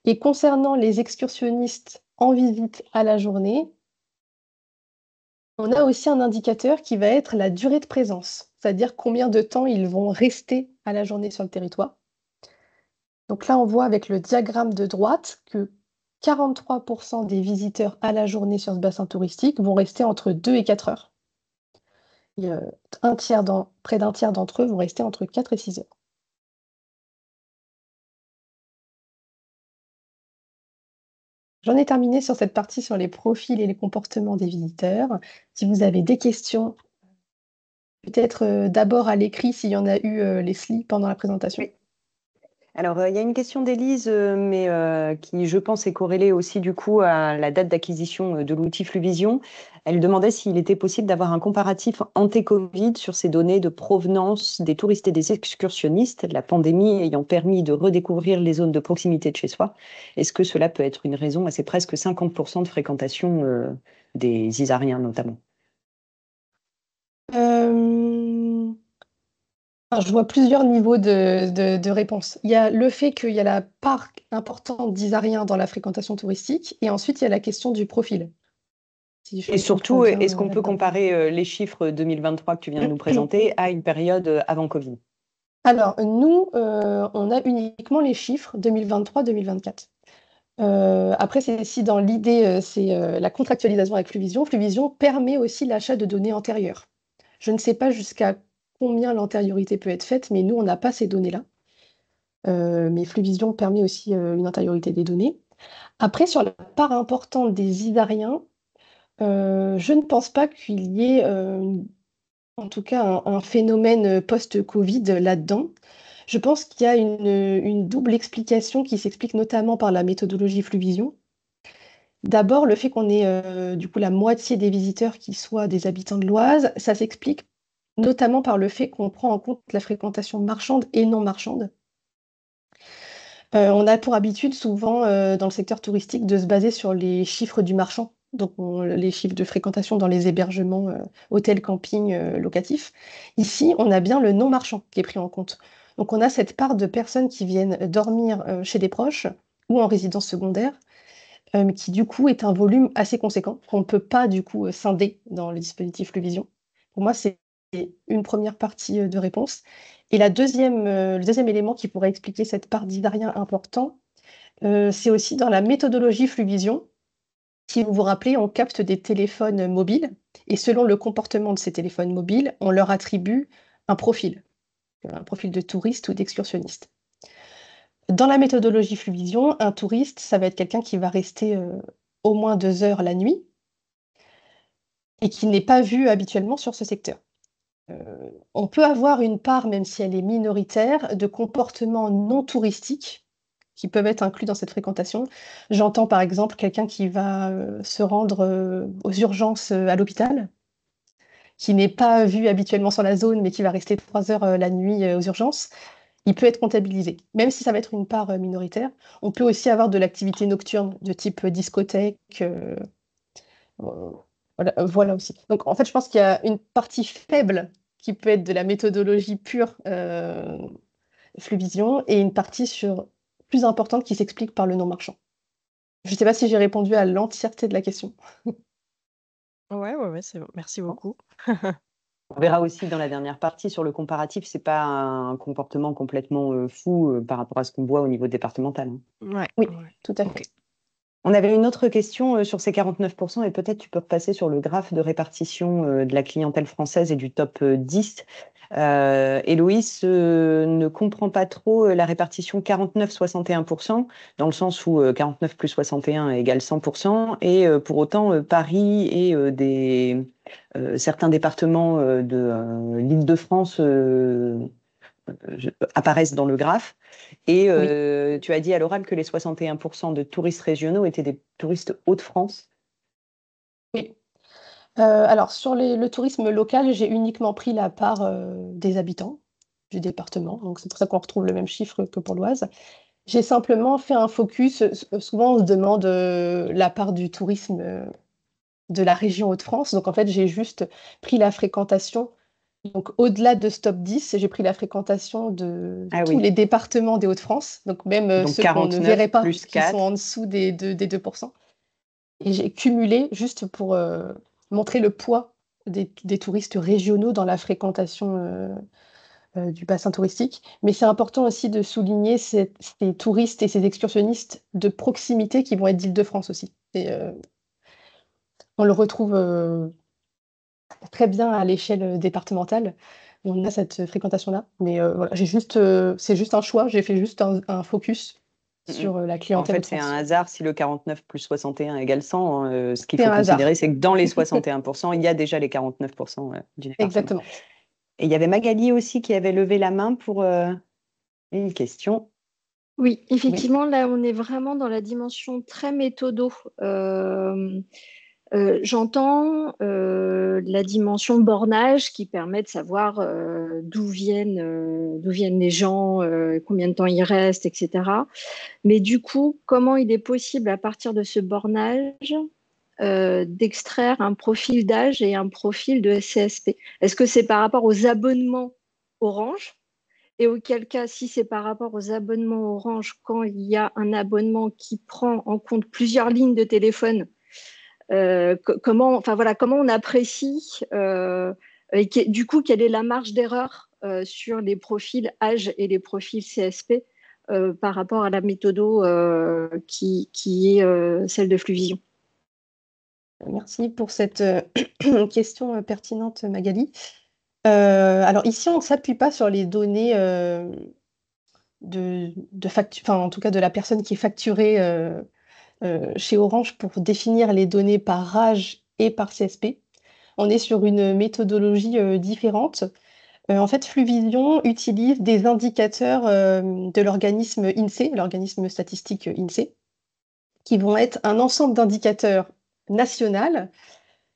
Et concernant les excursionnistes en visite à la journée, On a aussi un indicateur qui va être la durée de présence, c'est-à-dire combien de temps ils vont rester à la journée sur le territoire. Donc là, on voit avec le diagramme de droite que 43% des visiteurs à la journée sur ce bassin touristique vont rester entre 2 et 4 heures. Et, près d'un tiers d'entre eux vont rester entre 4 et 6 heures. J'en ai terminé sur cette partie sur les profils et les comportements des visiteurs. Si vous avez des questions, peut-être d'abord à l'écrit s'il y en a eu, Leslie, pendant la présentation. Oui. Alors, il y a une question d'Élise, mais qui, je pense, est corrélée aussi du coup à la date d'acquisition de l'outil Fluvision. Elle demandait s'il était possible d'avoir un comparatif anté-Covid sur ces données de provenance des touristes et des excursionnistes, la pandémie ayant permis de redécouvrir les zones de proximité de chez soi. Est-ce que cela peut être une raison à ces presque 50% de fréquentation des Isariens notamment? Je vois plusieurs niveaux de réponse. Il y a le fait qu'il y a la part importante d'Isariens dans la fréquentation touristique, et ensuite il y a la question du profil. Si Et je comprends surtout, bien, est-ce qu'on peut là-dedans. comparer les chiffres 2023 que tu viens de nous présenter à une période avant Covid? Alors, nous, on a uniquement les chiffres 2023-2024. Après, c'est si dans l'idée, c'est la contractualisation avec Fluvision. Fluvision permet aussi l'achat de données antérieures. Je ne sais pas jusqu'à combien l'antériorité peut être faite, mais nous, on n'a pas ces données-là. Mais Fluvision permet aussi une antériorité des données. Après, sur la part importante des Isariens, je ne pense pas qu'il y ait, en tout cas, un phénomène post-Covid là-dedans. Je pense qu'il y a une double explication qui s'explique notamment par la méthodologie Fluvision. D'abord, le fait qu'on ait du coup la moitié des visiteurs qui soient des habitants de l'Oise, ça s'explique notamment par le fait qu'on prend en compte la fréquentation marchande et non marchande. On a pour habitude souvent, dans le secteur touristique, de se baser sur les chiffres du marchand, donc les chiffres de fréquentation dans les hébergements, hôtels, campings, locatifs. Ici, on a bien le non marchand qui est pris en compte. Donc on a cette part de personnes qui viennent dormir, chez des proches ou en résidence secondaire, qui du coup est un volume assez conséquent, qu'on ne peut pas du coup, scinder dans le dispositif Fluvision. Pour moi, c'est une première partie, de réponse. Et le deuxième élément qui pourrait expliquer cette part d'Isariens important, c'est aussi dans la méthodologie Fluvision. Si vous vous rappelez, on capte des téléphones mobiles et selon le comportement de ces téléphones mobiles, on leur attribue un profil de touriste ou d'excursionniste. Dans la méthodologie Fluvision, un touriste, ça va être quelqu'un qui va rester, au moins 2 heures la nuit et qui n'est pas vu habituellement sur ce secteur. On peut avoir une part, même si elle est minoritaire, de comportements non touristiques qui peuvent être inclus dans cette fréquentation. J'entends par exemple quelqu'un qui va, se rendre, aux urgences, à l'hôpital, qui n'est pas vu habituellement sur la zone, mais qui va rester 3 heures, la nuit, aux urgences. Il peut être comptabilisé, même si ça va être une part, minoritaire. On peut aussi avoir de l'activité nocturne de type, discothèque, voilà aussi. Donc en fait, je pense qu'il y a une partie faible qui peut être de la méthodologie pure, Fluvision, et une partie plus importante qui s'explique par le non marchand. Je ne sais pas si j'ai répondu à l'entièreté de la question. Ouais, c'est bon. Merci beaucoup. On verra aussi dans la dernière partie sur le comparatif, c'est pas un comportement complètement fou par rapport à ce qu'on voit au niveau départemental, hein. Ouais, Oui, ouais. tout à Ok. fait. On avait une autre question sur ces 49% et peut-être tu peux repasser sur le graphe de répartition de la clientèle française et du top 10. Héloïse ne comprend pas trop la répartition 49-61%, dans le sens où 49 plus 61 égale 100%, et pour autant Paris et certains départements de l'Île-de-France apparaissent dans le graphe. Et Oui. tu as dit à l'oral que les 61% de touristes régionaux étaient des touristes Hauts-de-France. Oui. Alors sur le tourisme local, j'ai uniquement pris la part, des habitants du département, donc c'est pour ça qu'on retrouve le même chiffre que pour l'Oise. J'ai simplement fait un focus, souvent on se demande, la part du tourisme, de la région Hauts-de-France, donc en fait, j'ai juste pris la fréquentation, donc au-delà de ce top 10, j'ai pris la fréquentation de Ah tous oui, les départements des Hauts-de-France, donc même, donc ceux qu'on ne verrait 49 pas, plus qui sont 4. en dessous des 2%. Et j'ai cumulé juste pour montrer le poids des touristes régionaux dans la fréquentation du bassin touristique. Mais c'est important aussi de souligner ces touristes et ces excursionnistes de proximité qui vont être d'Île-de-France aussi. Et on le retrouve très bien à l'échelle départementale. On a cette fréquentation-là. Mais voilà, c'est juste un choix. J'ai fait juste un focus sur la En clientèle fait, c'est un Hauts-de-France. hasard si le 49 plus 61 égale 100. Ce qu'il C'est faut un considérer, hasard. c'est que dans les 61%, il y a déjà les 49% du département. Exactement. Et il y avait Magali aussi qui avait levé la main pour une question. Oui, effectivement, là, on est vraiment dans la dimension très méthodo. J'entends la dimension bornage qui permet de savoir d'où viennent les gens, combien de temps ils restent, etc. Mais du coup, comment il est possible, à partir de ce bornage, d'extraire un profil d'âge et un profil de CSP? Est-ce que c'est par rapport aux abonnements Orange? Et auquel cas, si c'est par rapport aux abonnements Orange, quand il y a un abonnement qui prend en compte plusieurs lignes de téléphone, comment on apprécie et du coup, quelle est la marge d'erreur sur les profils âge et les profils CSP par rapport à la méthodo qui est celle de Fluvision? Merci pour cette question pertinente, Magali. Alors ici, on ne s'appuie pas sur les données en tout cas de la personne qui est facturée chez Orange pour définir les données par âge et par CSP. On est sur une méthodologie différente. En fait, Fluvision utilise des indicateurs de l'organisme INSEE, l'organisme statistique INSEE, qui vont être un ensemble d'indicateurs national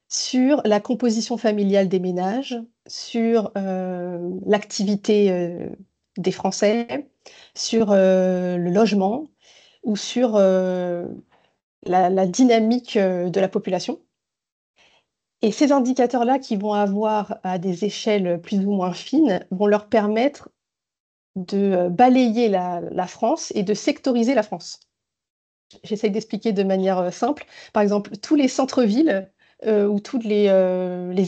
sur la composition familiale des ménages, sur l'activité des Français, sur le logement ou sur la dynamique de la population. Et ces indicateurs-là, qui vont avoir à des échelles plus ou moins fines, vont leur permettre de balayer la France et de sectoriser la France. J'essaye d'expliquer de manière simple. Par exemple, tous les centres-villes ou toutes les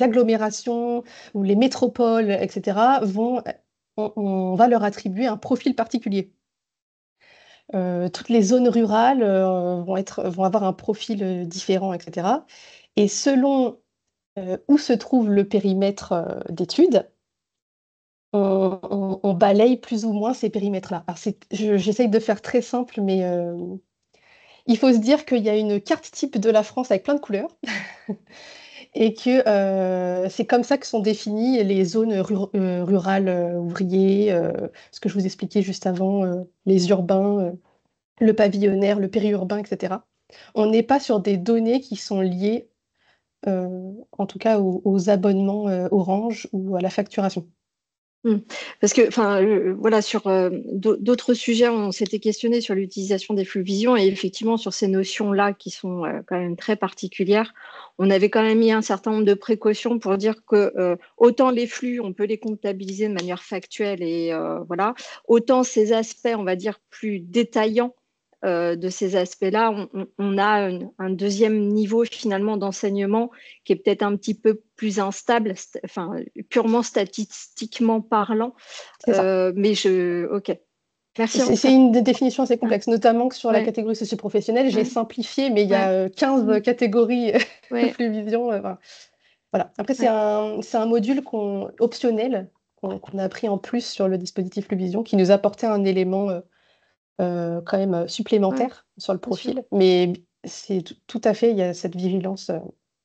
agglomérations ou les métropoles, etc., on va leur attribuer un profil particulier. Toutes les zones rurales vont avoir un profil différent, etc. Et selon où se trouve le périmètre d'étude, on balaye plus ou moins ces périmètres-là. Alors, j'essaye de faire très simple, mais il faut se dire qu'il y a une carte type de la France avec plein de couleurs et que c'est comme ça que sont définies les zones rurales ouvriers, ce que je vous expliquais juste avant, les urbains, le pavillonnaire, le périurbain, etc. On n'est pas sur des données qui sont liées, en tout cas, aux abonnements Orange ou à la facturation. Parce que, voilà, sur d'autres sujets, on s'était questionné sur l'utilisation des Fluvision et effectivement sur ces notions-là qui sont quand même très particulières. On avait quand même mis un certain nombre de précautions pour dire que autant les flux, on peut les comptabiliser de manière factuelle et voilà, autant ces aspects, on va dire, plus détaillants de ces aspects-là, on a un deuxième niveau finalement d'enseignement qui est peut-être un petit peu plus instable, purement statistiquement parlant. Mais ok. Merci. C'est une définition assez complexe, notamment que sur la catégorie socio-professionnelle. J'ai simplifié, mais il y a 15 catégories de Fluvision. Voilà. Après, c'est un module optionnel qu'on a pris en plus sur le dispositif Fluvision, qui nous apportait un élément quand même supplémentaire sur le profil. Mais c'est tout à fait, il y a cette vigilance.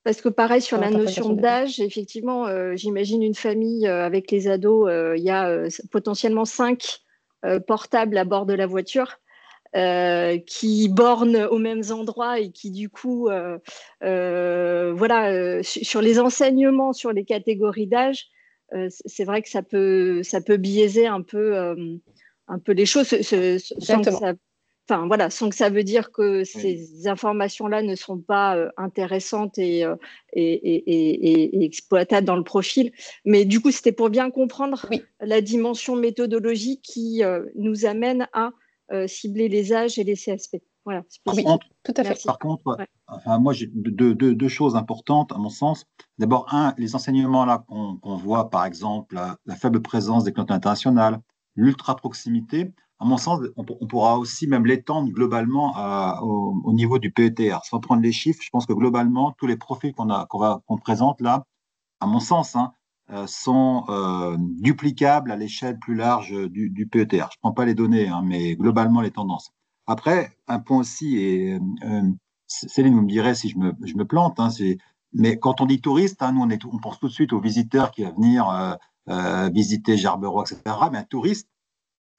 Parce que pareil, sur la notion d'âge, effectivement, j'imagine une famille avec les ados, il y a potentiellement 5 portables à bord de la voiture qui bornent aux mêmes endroits et qui, du coup, sur les enseignements, sur les catégories d'âge, c'est vrai que ça peut biaiser un peu les choses sans que ça veut dire que ces informations-là ne sont pas intéressantes et exploitables dans le profil. Mais du coup, c'était pour bien comprendre la dimension méthodologique qui nous amène à cibler les âges et les CSP. Voilà, Oui, spécifique. tout à fait. Merci. Par contre, Ouais. enfin, moi, j'ai deux choses importantes à mon sens. D'abord, les enseignements là qu'on voit, par exemple, la faible présence des clientèles internationales, l'ultra-proximité, à mon sens, on pourra aussi même l'étendre globalement au niveau du PETR. Sans prendre les chiffres, je pense que globalement, tous les profils qu'on présente là, à mon sens, hein, sont duplicables à l'échelle plus large du PETR. Je ne prends pas les données, hein, mais globalement les tendances. Après, un point aussi, et Céline, vous me direz si je me plante, hein, mais quand on dit touriste, hein, nous on pense tout de suite aux visiteurs qui va venir visiter Gerberoy, etc. Mais un touriste,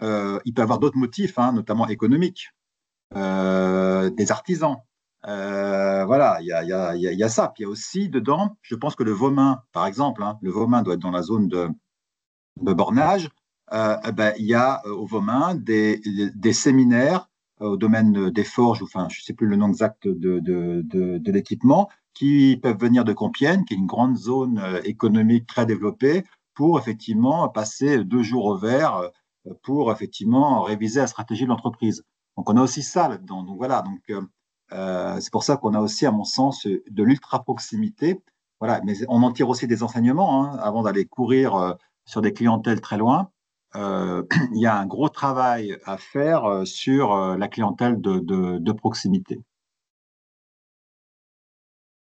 il peut avoir d'autres motifs, hein, notamment économiques, des artisans. Voilà, il y a ça. Puis il y a aussi dedans, je pense que le Vomain, par exemple, hein, le Vomain doit être dans la zone de bornage. Ben, il y a au Vomain des séminaires au domaine des forges, enfin, je ne sais plus le nom exact de l'équipement, qui peuvent venir de Compiègne, qui est une grande zone économique très développée, pour effectivement passer 2 jours au vert pour effectivement réviser la stratégie de l'entreprise. Donc on a aussi ça là-dedans. Donc voilà, c'est pour ça qu'on a aussi, à mon sens, de l'ultra proximité. Voilà, mais on en tire aussi des enseignements, hein, avant d'aller courir sur des clientèles très loin. Il y a un gros travail à faire sur la clientèle de proximité.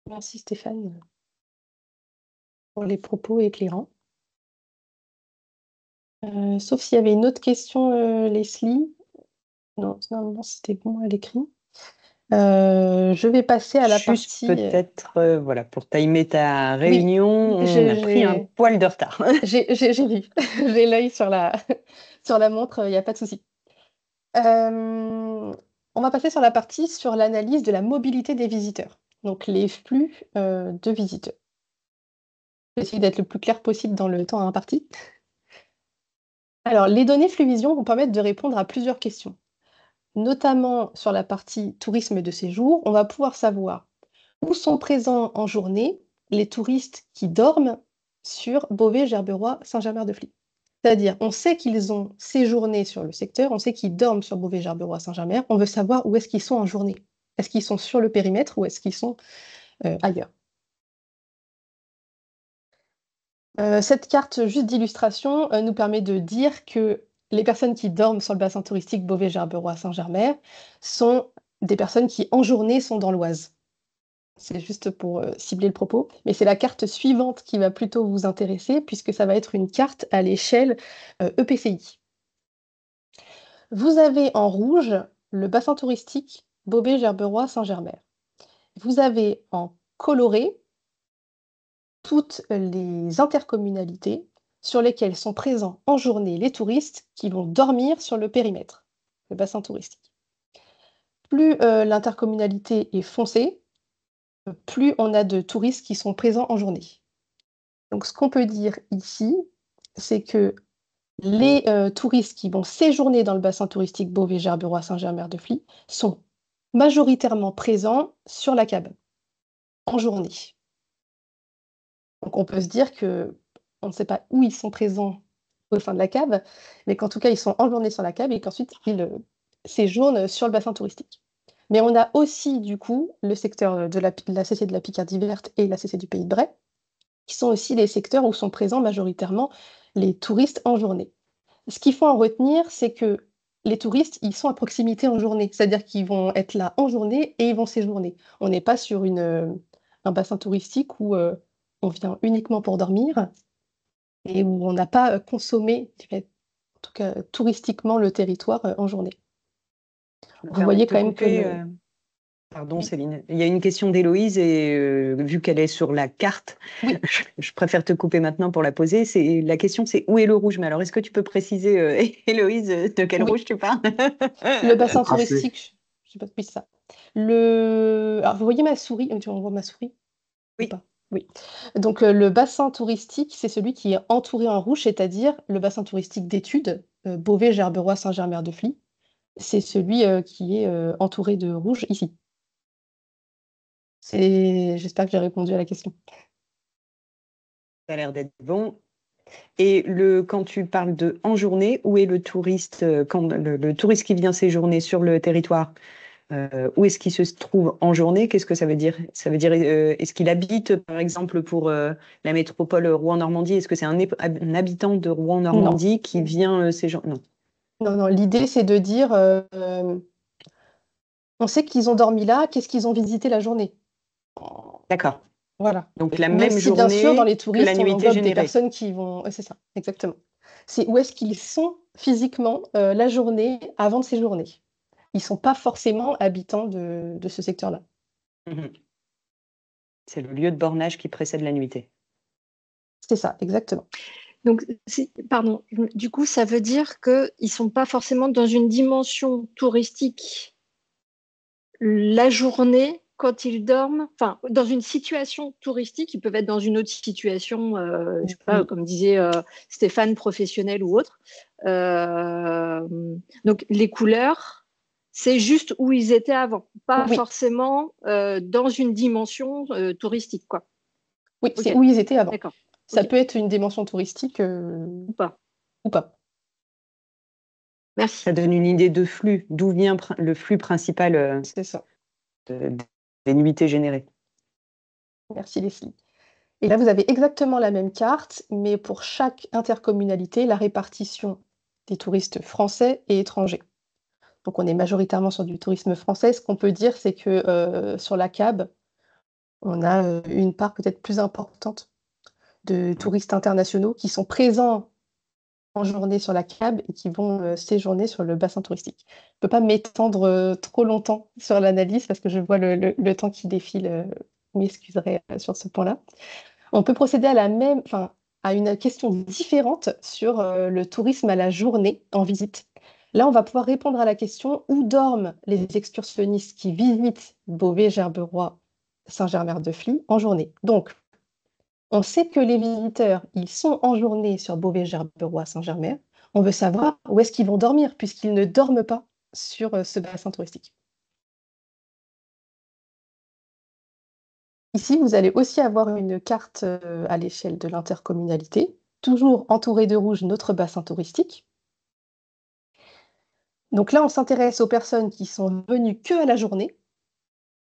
Merci Stéphane pour les propos éclairants. Sauf s'il y avait une autre question, Leslie. Non, c'était bon à l'écrit. Je vais passer à la Juste partie. peut-être, voilà, pour timer ta réunion, on a pris un poil de retard. J'ai vu, j'ai l'œil sur la montre, il n'y a pas de souci. On va passer sur la partie sur l'analyse de la mobilité des visiteurs, donc les flux de visiteurs. Je vais essayer d'être le plus clair possible dans le temps imparti. Alors, les données Flux-Vision vont permettre de répondre à plusieurs questions. Notamment sur la partie tourisme de séjour, on va pouvoir savoir où sont présents en journée les touristes qui dorment sur Beauvais, Gerberoy, Saint-Germain-de-Fly. C'est-à-dire, on sait qu'ils ont séjourné sur le secteur, on sait qu'ils dorment sur Beauvais, Gerberoy, Saint-Germain, on veut savoir où est-ce qu'ils sont en journée. Est-ce qu'ils sont sur le périmètre ou est-ce qu'ils sont ailleurs? Cette carte juste d'illustration nous permet de dire que les personnes qui dorment sur le bassin touristique Beauvais, Gerberoy, Saint-Germain sont des personnes qui, en journée, sont dans l'Oise. C'est juste pour cibler le propos. Mais c'est la carte suivante qui va plutôt vous intéresser, puisque ça va être une carte à l'échelle EPCI. Vous avez en rouge le bassin touristique Beauvais, Gerberoy, Saint-Germain. Vous avez en coloré toutes les intercommunalités sur lesquelles sont présents en journée les touristes qui vont dormir sur le périmètre, le bassin touristique. Plus l'intercommunalité est foncée, plus on a de touristes qui sont présents en journée. Donc ce qu'on peut dire ici, c'est que les touristes qui vont séjourner dans le bassin touristique Beauvais, Gerberoy, Saint-Germain-de-Fly sont majoritairement présents sur la cave, en journée. Donc on peut se dire qu'on ne sait pas où ils sont présents au sein de la cave, mais qu'en tout cas ils sont en journée sur la cave et qu'ensuite ils séjournent sur le bassin touristique. Mais on a aussi du coup le secteur de la CC de la Picardie verte et la CC du Pays de Bray, qui sont aussi les secteurs où sont présents majoritairement les touristes en journée. Ce qu'il faut en retenir, c'est que les touristes, ils sont à proximité en journée, c'est-à-dire qu'ils vont être là en journée et ils vont séjourner. On n'est pas sur un bassin touristique où on vient uniquement pour dormir et où on n'a pas consommé, en tout cas touristiquement, le territoire en journée. Vous voyez quand même que Pardon Céline, il y a une question d'Héloïse et vu qu'elle est sur la carte, oui. je préfère te couper maintenant pour la poser. La question c'est où est le rouge? Mais alors est-ce que tu peux préciser, Héloïse, de quel rouge tu parles? Le bassin touristique, je sais pas, oui, ça. Alors, vous voyez ma souris? On voit ma souris? Oui. Ou pas? Oui. Donc le bassin touristique, c'est celui qui est entouré en rouge, c'est-à-dire le bassin touristique d'études, Beauvais, Gerberoy, Saint-Germain-de-Fly. C'est celui qui est entouré de rouge ici. J'espère que j'ai répondu à la question. Ça a l'air d'être bon. Et quand tu parles de en journée, où est le touriste, quand le touriste qui vient séjourner sur le territoire? Où est-ce qu'il se trouve en journée? Qu'est-ce que ça veut dire? Ça veut dire, est-ce qu'il habite, par exemple, pour la métropole Rouen-Normandie? Est-ce que c'est un habitant de Rouen-Normandie qui vient séjourner? Non. Non, non, l'idée, c'est de dire, on sait qu'ils ont dormi là, qu'est-ce qu'ils ont visité la journée? D'accord. Voilà. Donc la Même même si, bien sûr, dans les journée que la touristes, on nuitée englobe des générée. personnes qui vont... Ouais, c'est ça, exactement. C'est où est-ce qu'ils sont physiquement la journée avant de séjourner. Ils ne sont pas forcément habitants de ce secteur-là. Mhm. C'est le lieu de bornage qui précède la nuitée. C'est ça, exactement. Donc, pardon, du coup, ça veut dire qu'ils ne sont pas forcément dans une dimension touristique la journée quand ils dorment, enfin, dans une situation touristique, ils peuvent être dans une autre situation, je sais pas, Oui. comme disait Stéphane, professionnel ou autre. Donc, les couleurs, c'est juste où ils étaient avant, pas Oui. forcément dans une dimension touristique, quoi. Oui, Ok. c'est où ils étaient avant. D'accord. Ça Ok. peut être une dimension touristique Ou pas. ou pas. Merci. Ça donne une idée de flux, d'où vient le flux principal C'est ça. des nuitées générées. Merci Leslie. Et là, vous avez exactement la même carte, mais pour chaque intercommunalité, la répartition des touristes français et étrangers. Donc, on est majoritairement sur du tourisme français. Ce qu'on peut dire, c'est que sur la CAB, on a une part peut-être plus importante de touristes internationaux qui sont présents en journée sur la CAB et qui vont séjourner sur le bassin touristique. Je ne peux pas m'étendre trop longtemps sur l'analyse parce que je vois le temps qui défile. Vous m'excuserez sur ce point-là. On peut procéder à une question différente sur le tourisme à la journée en visite. Là, on va pouvoir répondre à la question où dorment les excursionnistes qui visitent Beauvais, Gerberoy, Saint-Germer-de-Fly en journée. Donc, on sait que les visiteurs, ils sont en journée sur Beauvais, Gerberoy, Saint-Germer. On veut savoir où est-ce qu'ils vont dormir puisqu'ils ne dorment pas sur ce bassin touristique. Ici, vous allez aussi avoir une carte à l'échelle de l'intercommunalité, toujours entourée de rouge notre bassin touristique. Donc là, on s'intéresse aux personnes qui sont venues que à la journée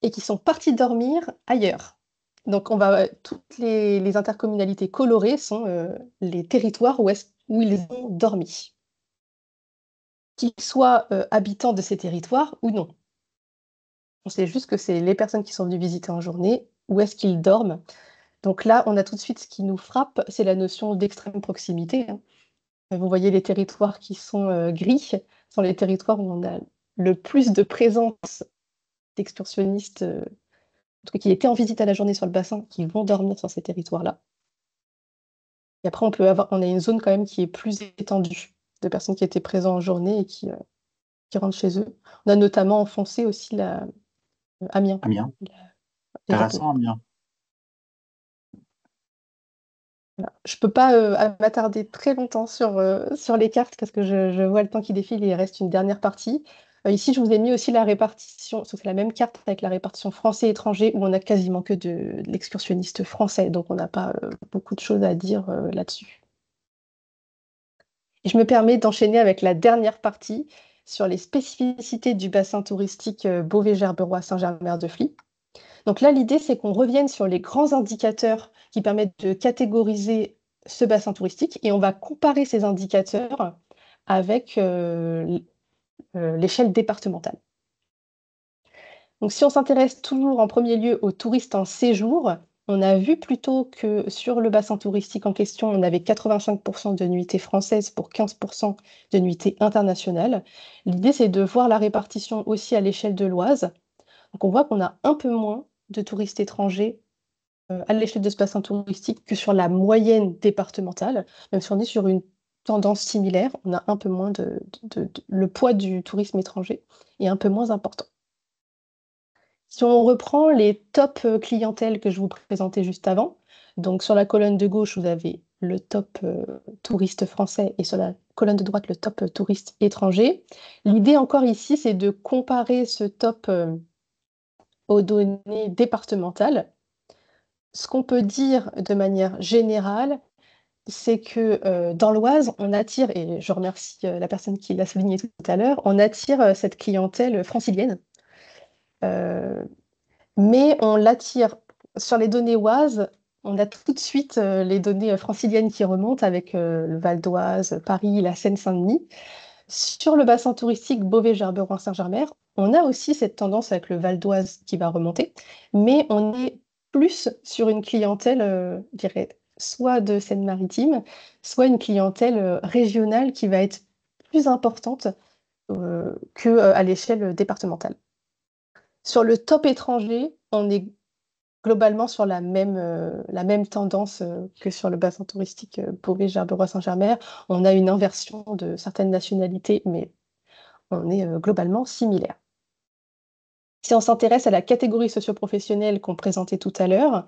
et qui sont parties dormir ailleurs. Donc toutes les intercommunalités colorées sont les territoires où ils ont dormi, qu'ils soient habitants de ces territoires ou non. On sait juste que c'est les personnes qui sont venues visiter en journée, où est-ce qu'ils dorment. Donc là, on a tout de suite ce qui nous frappe, c'est la notion d'extrême proximité, hein. Vous voyez les territoires qui sont gris, sont les territoires où on a le plus de présence d'excursionnistes en tout cas, qui étaient en visite à la journée sur le bassin, qui vont dormir sur ces territoires-là. Et après, on a une zone quand même qui est plus étendue, de personnes qui étaient présentes en journée et qui rentrent chez eux. On a notamment enfoncé aussi Amiens. Amiens. Exactement. Intéressant, Amiens. Voilà. Je ne peux pas m'attarder très longtemps sur les cartes parce que je vois le temps qui défile et il reste une dernière partie. Ici, je vous ai mis aussi la répartition, sauf que c'est la même carte avec la répartition français-étranger où on a quasiment que de l'excursionniste français, donc on n'a pas beaucoup de choses à dire là-dessus. Et je me permets d'enchaîner avec la dernière partie sur les spécificités du bassin touristique Beauvais-Gerberoy-Saint-Germer-de-Fly. Donc là, l'idée, c'est qu'on revienne sur les grands indicateurs qui permettent de catégoriser ce bassin touristique et on va comparer ces indicateurs avec l'échelle départementale. Donc si on s'intéresse toujours en premier lieu aux touristes en séjour, on a vu plutôt que sur le bassin touristique en question, on avait 85% de nuitées françaises pour 15% de nuitées internationales. L'idée, c'est de voir la répartition aussi à l'échelle de l'Oise. Donc on voit qu'on a un peu moins de touristes étrangers à l'échelle de ce bassin touristique que sur la moyenne départementale. Même si on est sur une tendance similaire, on a un peu moins le poids du tourisme étranger est un peu moins important. Si on reprend les top clientèles que je vous présentais juste avant, donc sur la colonne de gauche, vous avez le top touriste français et sur la colonne de droite, le top touriste étranger. L'idée encore ici, c'est de comparer ce top aux données départementales. Ce qu'on peut dire de manière générale, c'est que dans l'Oise, on attire, et je remercie la personne qui l'a souligné tout à l'heure, on attire cette clientèle francilienne. Mais on l'attire sur les données Oise. On a tout de suite les données franciliennes qui remontent avec le Val d'Oise, Paris, la Seine-Saint-Denis. Sur le bassin touristique Beauvais-Gerberoy-Saint-Germain, on a aussi cette tendance avec le Val d'Oise qui va remonter, mais on est plus sur une clientèle, je dirais, soit de Seine-Maritime, soit une clientèle régionale qui va être plus importante qu'à l'échelle départementale. Sur le top étranger, on est globalement sur la même tendance que sur le bassin touristique Beauvais-Gerberoy-Saint-Germain. On a une inversion de certaines nationalités, mais on est globalement similaire. Si on s'intéresse à la catégorie socio-professionnelle qu'on présentait tout à l'heure,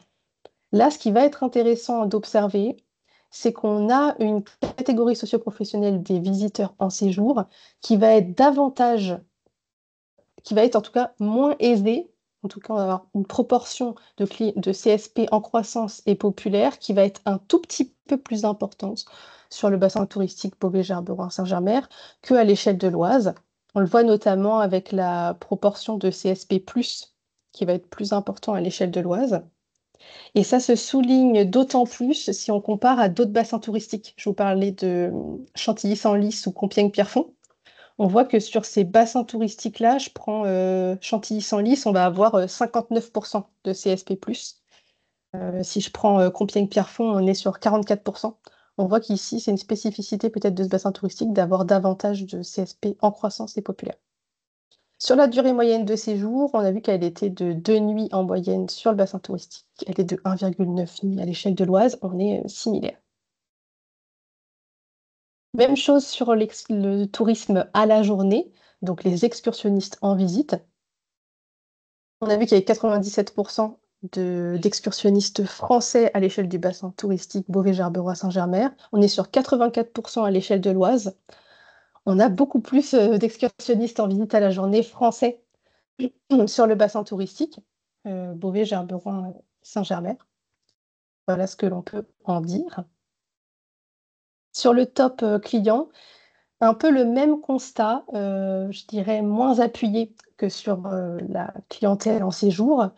là, ce qui va être intéressant d'observer, c'est qu'on a une catégorie socio-professionnelle des visiteurs en séjour qui va être en tout cas moins aisée. En tout cas, on va avoir une proportion de CSP en croissance et populaire qui va être un tout petit peu plus importante sur le bassin touristique Beauvais-Gerberoy-Saint-Germain qu'à l'échelle de l'Oise. On le voit notamment avec la proportion de CSP+, qui va être plus important à l'échelle de l'Oise. Et ça se souligne d'autant plus si on compare à d'autres bassins touristiques. Je vous parlais de Chantilly-Senlis ou Compiègne-Pierrefonds. On voit que sur ces bassins touristiques-là, je prends Chantilly-Senlis, on va avoir 59% de CSP+. Si je prends Compiègne-Pierrefonds, on est sur 44%. On voit qu'ici, c'est une spécificité peut-être de ce bassin touristique d'avoir davantage de CSP en croissance et populaire. Sur la durée moyenne de séjour, on a vu qu'elle était de 2 nuits en moyenne sur le bassin touristique. Elle est de 1,9 nuits à l'échelle de l'Oise. On est similaire. Même chose sur le tourisme à la journée, donc les excursionnistes en visite. On a vu qu'il y avait 97% d'excursionnistes français à l'échelle du bassin touristique Beauvais-Gerberoy-Saint-Germain. On est sur 84% à l'échelle de l'Oise. On a beaucoup plus d'excursionnistes en visite à la journée français sur le bassin touristique Beauvais-Gerberoy-Saint-Germain. Voilà ce que l'on peut en dire. Sur le top client, un peu le même constat, je dirais moins appuyé que sur la clientèle en séjour.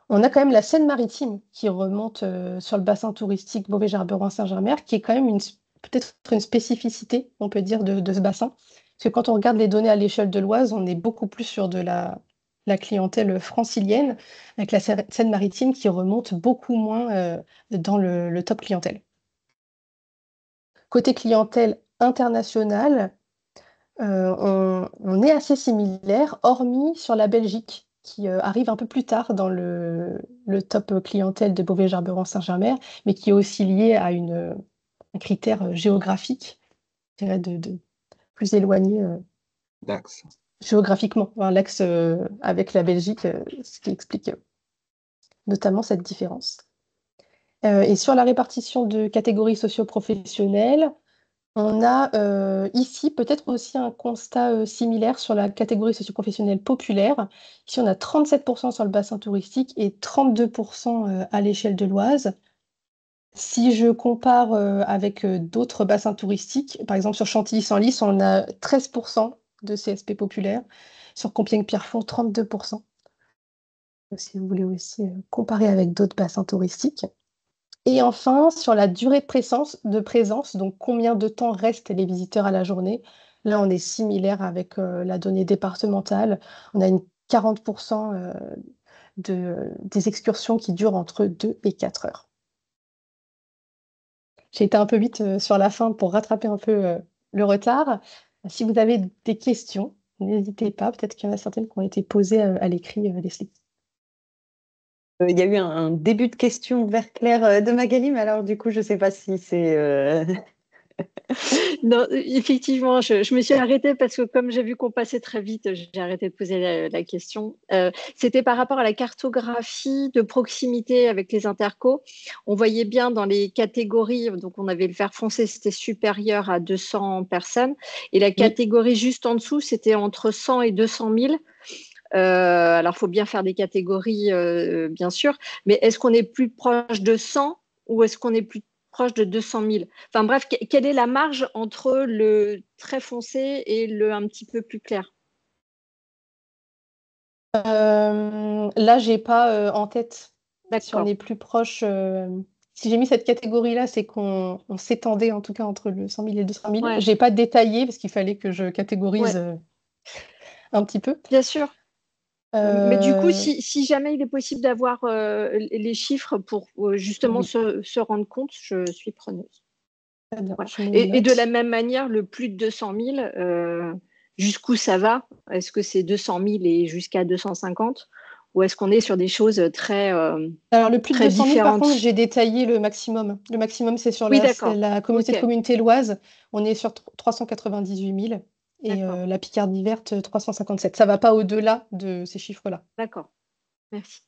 On a quand même la Seine-Maritime qui remonte sur le bassin touristique Beauvais-Gerberoy-Saint-Germain, qui est quand même peut-être une spécificité, on peut dire, de ce bassin. Parce que quand on regarde les données à l'échelle de l'Oise, on est beaucoup plus sur de la clientèle francilienne, avec la Seine-Maritime qui remonte beaucoup moins dans le top clientèle. Côté clientèle internationale, on est assez similaire, hormis sur la Belgique, qui arrive un peu plus tard dans le top clientèle de Beauvais-Gerberoy-Saint-Germain, mais qui est aussi lié à un critère géographique, je dirais, de plus éloigné L'axe. géographiquement, enfin, l'axe avec la Belgique, ce qui explique notamment cette différence. Et sur la répartition de catégories socio-professionnelles, on a ici peut-être aussi un constat similaire sur la catégorie socio-professionnelle populaire. Ici, on a 37% sur le bassin touristique et 32% à l'échelle de l'Oise. Si je compare avec d'autres bassins touristiques, par exemple sur Chantilly-Senlis, on a 13% de CSP populaire. Sur Compiègne-Pierrefonds, 32%. Si vous voulez aussi comparer avec d'autres bassins touristiques. Et enfin, sur la durée de présence, donc combien de temps restent les visiteurs à la journée, là on est similaire avec la donnée départementale. On a une 40% des excursions qui durent entre 2 et 4 heures. J'ai été un peu vite sur la fin pour rattraper un peu le retard. Si vous avez des questions, n'hésitez pas, peut-être qu'il y en a certaines qui ont été posées à l'écrit, Leslie. Il y a eu un début de question vers Claire de Magali, mais alors du coup, je ne sais pas si c'est... Non, effectivement, je me suis arrêtée parce que comme j'ai vu qu'on passait très vite, j'ai arrêté de poser la question. C'était par rapport à la cartographie de proximité avec les intercos. On voyait bien dans les catégories, donc on avait le fer foncé, c'était supérieur à 200 personnes. Et la catégorie juste en dessous, c'était entre 100 et 200 000. Alors, il faut bien faire des catégories, bien sûr, mais est-ce qu'on est plus proche de 100 ou est-ce qu'on est plus proche de 200 000? Enfin bref, quelle est la marge entre le très foncé et le un petit peu plus clair? Là, j'ai pas en tête si on D'accord. est plus proche. Si j'ai mis cette catégorie-là, c'est qu'on s'étendait en tout cas entre le 100 000 et le 200 000. Ouais, J'ai pas détaillé parce qu'il fallait que je catégorise ouais, un petit peu. bien sûr. Mais du coup, Euh, si jamais il est possible d'avoir les chiffres pour justement oui, se rendre compte, je suis preneuse. très bien, Voilà. je me le Et de la note. même manière, le plus de 200 000, jusqu'où ça va? Est-ce que c'est 200 000 et jusqu'à 250? Ou est-ce qu'on est sur des choses Alors, le plus de très 200 000, par contre, différentes? j'ai détaillé le maximum. Le maximum, c'est sur Oui, c'est d'accord. la communauté Ok, de communauté l'Oise. On est sur 398 000 et d'accord, la Picardie verte, 357. Ça va pas au-delà de ces chiffres-là. d'accord. Merci.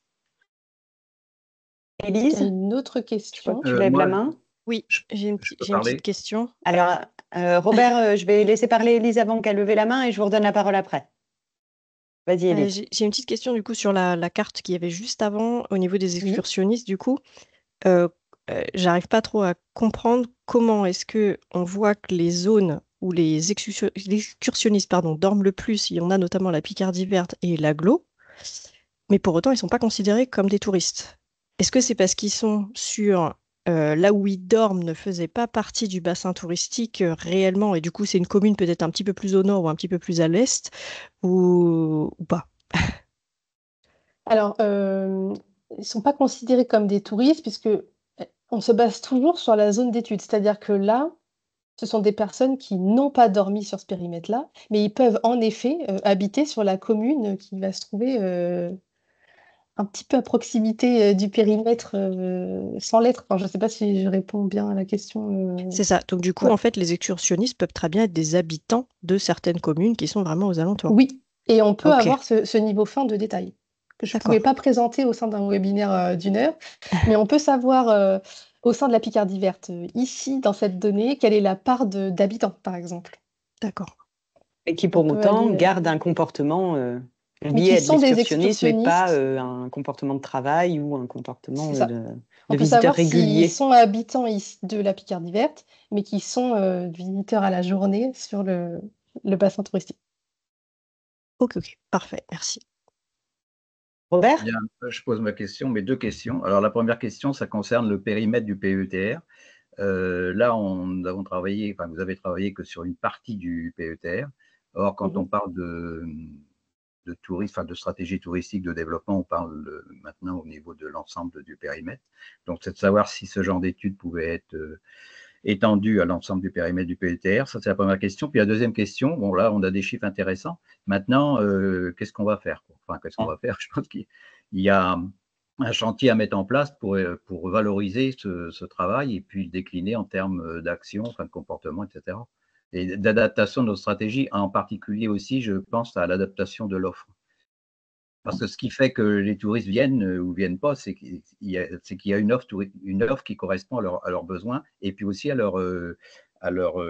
Il y a Élise, une autre je vois que question. tu lèves la Moi, main. Oui, je, je peux j'ai une petite parler? question. Alors, Robert, je vais laisser parler Élise avant qu'elle lève la main et je vous redonne la parole après. Vas-y, Élise. J'ai une petite question du coup sur la carte qu'il y avait juste avant au niveau des Oui. excursionnistes. Du coup, euh, j'arrive pas trop à comprendre comment est-ce que on voit que les zones où les excursionnistes pardon, dorment le plus, il y en a notamment la Picardie verte et l'Aglo, mais pour autant ils sont pas considérés comme des touristes. Est-ce que c'est parce qu'ils sont sur là où ils dorment ne faisait pas partie du bassin touristique réellement et du coup c'est une commune peut-être un petit peu plus au nord ou un petit peu plus à l'est ou pas? Alors, ils ne sont pas considérés comme des touristes puisque on se base toujours sur la zone d'étude. C'est-à-dire que là, ce sont des personnes qui n'ont pas dormi sur ce périmètre-là, mais ils peuvent en effet habiter sur la commune qui va se trouver un petit peu à proximité du périmètre sans l'être. Enfin, je ne sais pas si je réponds bien à la question. C'est ça. Donc, du coup, Ouais. en fait, les excursionnistes peuvent très bien être des habitants de certaines communes qui sont vraiment aux alentours. Oui, et on peut Ok, avoir ce niveau fin de détail que je ne pouvais d'accord. pas présenter au sein d'un webinaire d'une heure, mais on peut savoir au sein de la Picardie verte, ici, dans cette donnée, quelle est la part d'habitants, par exemple. D'accord. Et qui, On pour peut autant, aller, garde un comportement mais lié qui à de sont des l'excursionnisme, mais pas excursionnistes, un comportement de travail ou un comportement c'est ça. de On peut visiteur savoir s'ils régulier. sont habitants ici de la Picardie verte, mais qui sont visiteurs à la journée sur le bassin touristique. Ok, ok. Parfait, merci. Robert? Bien, je pose ma question, mes deux questions. Alors, la première question, ça concerne le périmètre du PETR. Là, nous avons travaillé, enfin, vous avez travaillé que sur une partie du PETR. Or, quand on Mhm. parle de tourisme, enfin, de stratégie touristique de développement, on parle maintenant au niveau de l'ensemble du périmètre. Donc, c'est de savoir si ce genre d'études pouvait être étendu à l'ensemble du périmètre du PETR. Ça, c'est la première question. Puis la deuxième question, bon, là, on a des chiffres intéressants. Maintenant, qu'est-ce qu'on va faire? Enfin, qu'est-ce qu'on va faire? Je pense qu'il y a un chantier à mettre en place pour valoriser ce travail et puis le décliner en termes d'action, enfin, de comportement, etc. Et d'adaptation de nos stratégies, en particulier aussi, je pense à l'adaptation de l'offre. Parce que ce qui fait que les touristes viennent ou viennent pas, c'est qu'il y a une offre qui correspond à leurs besoins et puis aussi à leur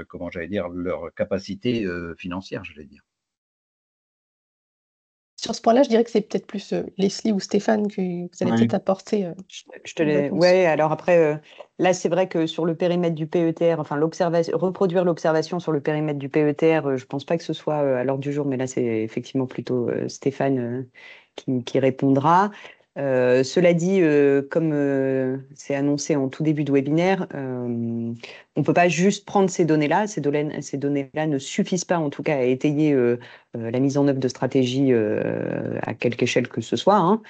comment j'allais dire, leur capacité financière, je vais dire. Sur ce point-là, je dirais que c'est peut-être plus Leslie ou Stéphane que vous allez peut-être Oui. apporter Je te une l'ai. réponse. Ouais, alors après, là, c'est vrai que sur le périmètre du PETR, enfin, reproduire l'observation sur le périmètre du PETR, je pense pas que ce soit à l'ordre du jour, mais là, c'est effectivement plutôt Stéphane qui répondra. Cela dit, comme c'est annoncé en tout début de webinaire, on peut pas juste prendre ces données-là. Ces données-là ne suffisent pas, en tout cas, à étayer la mise en œuvre de stratégies à quelque échelle que ce soit, hein.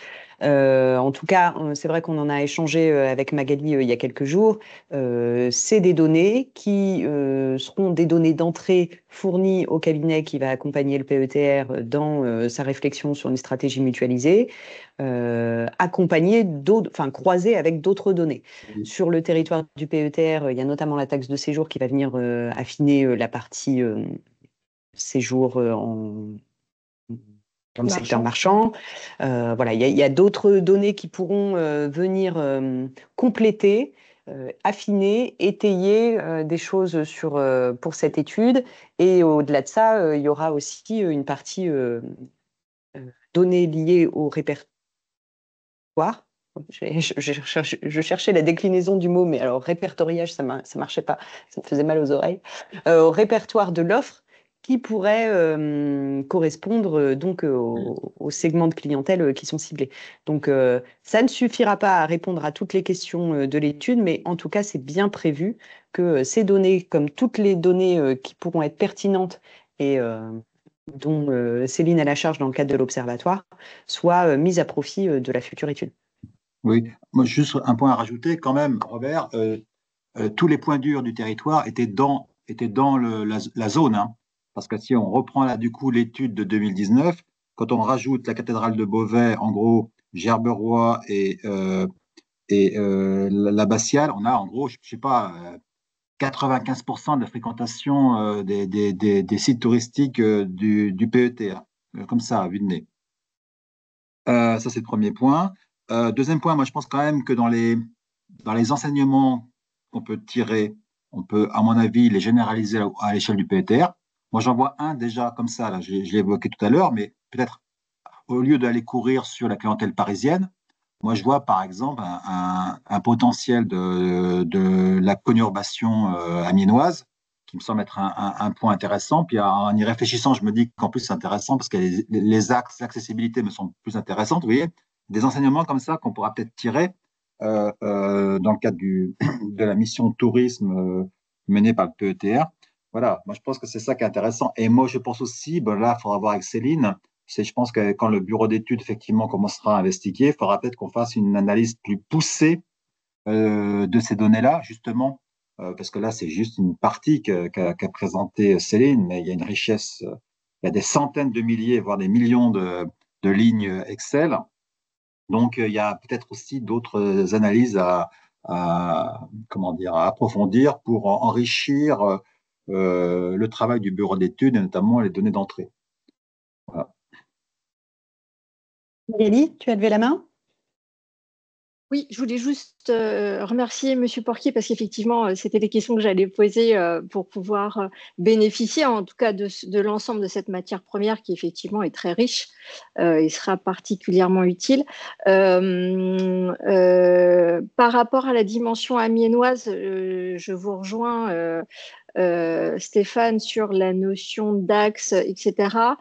En tout cas, c'est vrai qu'on en a échangé avec Magali il y a quelques jours. C'est des données qui seront des données d'entrée fournies au cabinet qui va accompagner le PETR dans sa réflexion sur une stratégie mutualisée, accompagnées d'autres, enfin croisées avec d'autres données. Sur le territoire du PETR, il y a notamment la taxe de séjour qui va venir affiner la partie séjour dans le secteur Marchand. marchand. Voilà, il y a d'autres données qui pourront venir compléter, affiner, étayer des choses pour cette étude. Et au-delà de ça, il y aura aussi une partie données liées au répertoire. Je cherchais la déclinaison du mot, mais alors répertoriage, ça marchait pas, ça me faisait mal aux oreilles. Au répertoire de l'offre qui pourraient correspondre donc aux segments de clientèle qui sont ciblés. Donc, ça ne suffira pas à répondre à toutes les questions de l'étude, mais en tout cas, c'est bien prévu que ces données, comme toutes les données qui pourront être pertinentes et dont Céline a la charge dans le cadre de l'Observatoire, soient mises à profit de la future étude. Oui, moi, juste un point à rajouter quand même, Robert. Tous les points durs du territoire étaient dans la zone. Hein. Parce que si on reprend là, du coup, l'étude de 2019, quand on rajoute la cathédrale de Beauvais, en gros, Gerberoy et l'abbatiale, on a en gros, je sais pas, 95% de la fréquentation des sites touristiques du PET, comme ça, à vue de nez. Ça, c'est le premier point. Deuxième point, moi, je pense quand même que dans les enseignements qu'on peut tirer, on peut, à mon avis, les généraliser à l'échelle du PETR. Moi, j'en vois un déjà comme ça, là, je l'ai évoqué tout à l'heure, mais peut-être au lieu d'aller courir sur la clientèle parisienne, moi, je vois par exemple un potentiel de la conurbation amiénoise qui me semble être un point intéressant. Puis en y réfléchissant, je me dis qu'en plus c'est intéressant parce que les axes, l'accessibilité me semblent plus intéressantes. Vous voyez, des enseignements comme ça qu'on pourra peut-être tirer dans le cadre de la mission tourisme menée par le PETR. Voilà, moi je pense que c'est ça qui est intéressant. Et moi je pense aussi, ben là, il faudra voir avec Céline, je pense que quand le bureau d'études effectivement commencera à investiguer, il faudra peut-être qu'on fasse une analyse plus poussée de ces données-là, justement, parce que là, c'est juste une partie qu'a présentée Céline, mais il y a une richesse, il y a des centaines de milliers, voire des millions de lignes Excel. Donc, il y a peut-être aussi d'autres analyses comment dire, à approfondir pour enrichir le travail du bureau d'études et notamment les données d'entrée. Voilà. Magali, tu as levé la main? Oui, je voulais juste remercier M. Porquier parce qu'effectivement, c'était des questions que j'allais poser pour pouvoir bénéficier, en tout cas, de l'ensemble de cette matière première qui, effectivement, est très riche et sera particulièrement utile. Par rapport à la dimension amiénoise, je vous rejoins, Stéphane, sur la notion d'axe, etc.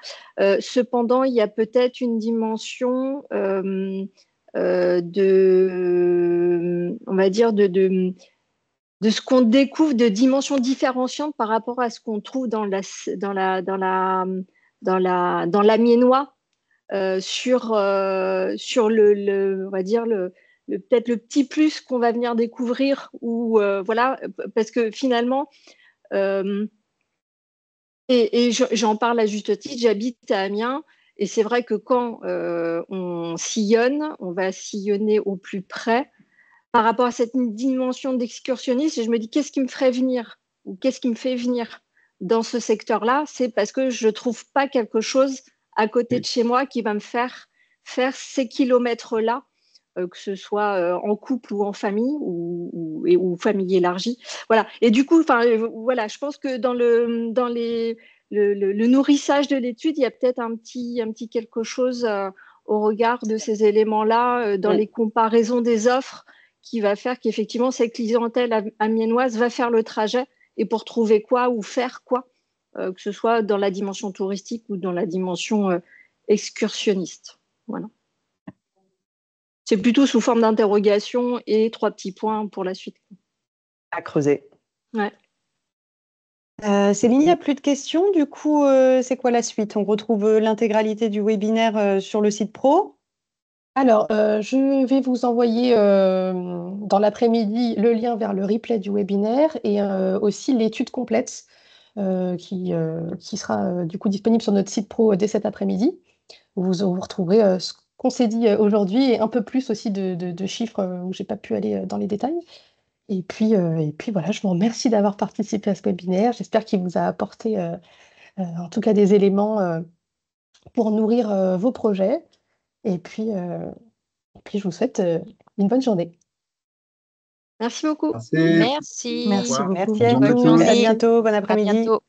Cependant, il y a peut-être une dimension on va dire, de ce qu'on découvre de dimensions différenciantes par rapport à ce qu'on trouve dans l'amiénois sur on va dire peut-être le petit plus qu'on va venir découvrir ou voilà, parce que finalement et j'en parle à juste titre, j'habite à Amiens. Et c'est vrai que quand on sillonne, on va sillonner au plus près par rapport à cette dimension d'excursionnisme. Et je me dis, qu'est-ce qui me ferait venir ou qu'est-ce qui me fait venir dans ce secteur-là? C'est parce que je ne trouve pas quelque chose à côté de chez moi qui va me faire ces kilomètres-là, que ce soit en couple ou en famille ou famille élargie. Voilà. Et du coup, voilà, je pense que dans le nourrissage de l'étude, il y a peut-être un petit quelque chose au regard de ces éléments-là, dans les comparaisons des offres, qui va faire qu'effectivement, cette clientèle amiénoise va faire le trajet et pour trouver quoi ou faire quoi, que ce soit dans la dimension touristique ou dans la dimension excursionniste. Voilà. C'est plutôt sous forme d'interrogation et 3 petits points pour la suite. À creuser. Ouais. Céline, il n'y a plus de questions. Du coup, c'est quoi la suite? On retrouve l'intégralité du webinaire sur le site pro. Alors, je vais vous envoyer dans l'après-midi le lien vers le replay du webinaire et aussi l'étude complète qui sera du coup disponible sur notre site pro dès cet après-midi. Vous retrouverez ce qu'on s'est dit aujourd'hui et un peu plus aussi de chiffres où j'ai pas pu aller dans les détails. Et puis voilà, je vous remercie d'avoir participé à ce webinaire. J'espère qu'il vous a apporté en tout cas des éléments pour nourrir vos projets. Et puis je vous souhaite une bonne journée. Merci beaucoup. Merci. Merci beaucoup. Merci à Bonne tous. journée. À bientôt. Bon À après-midi. bientôt.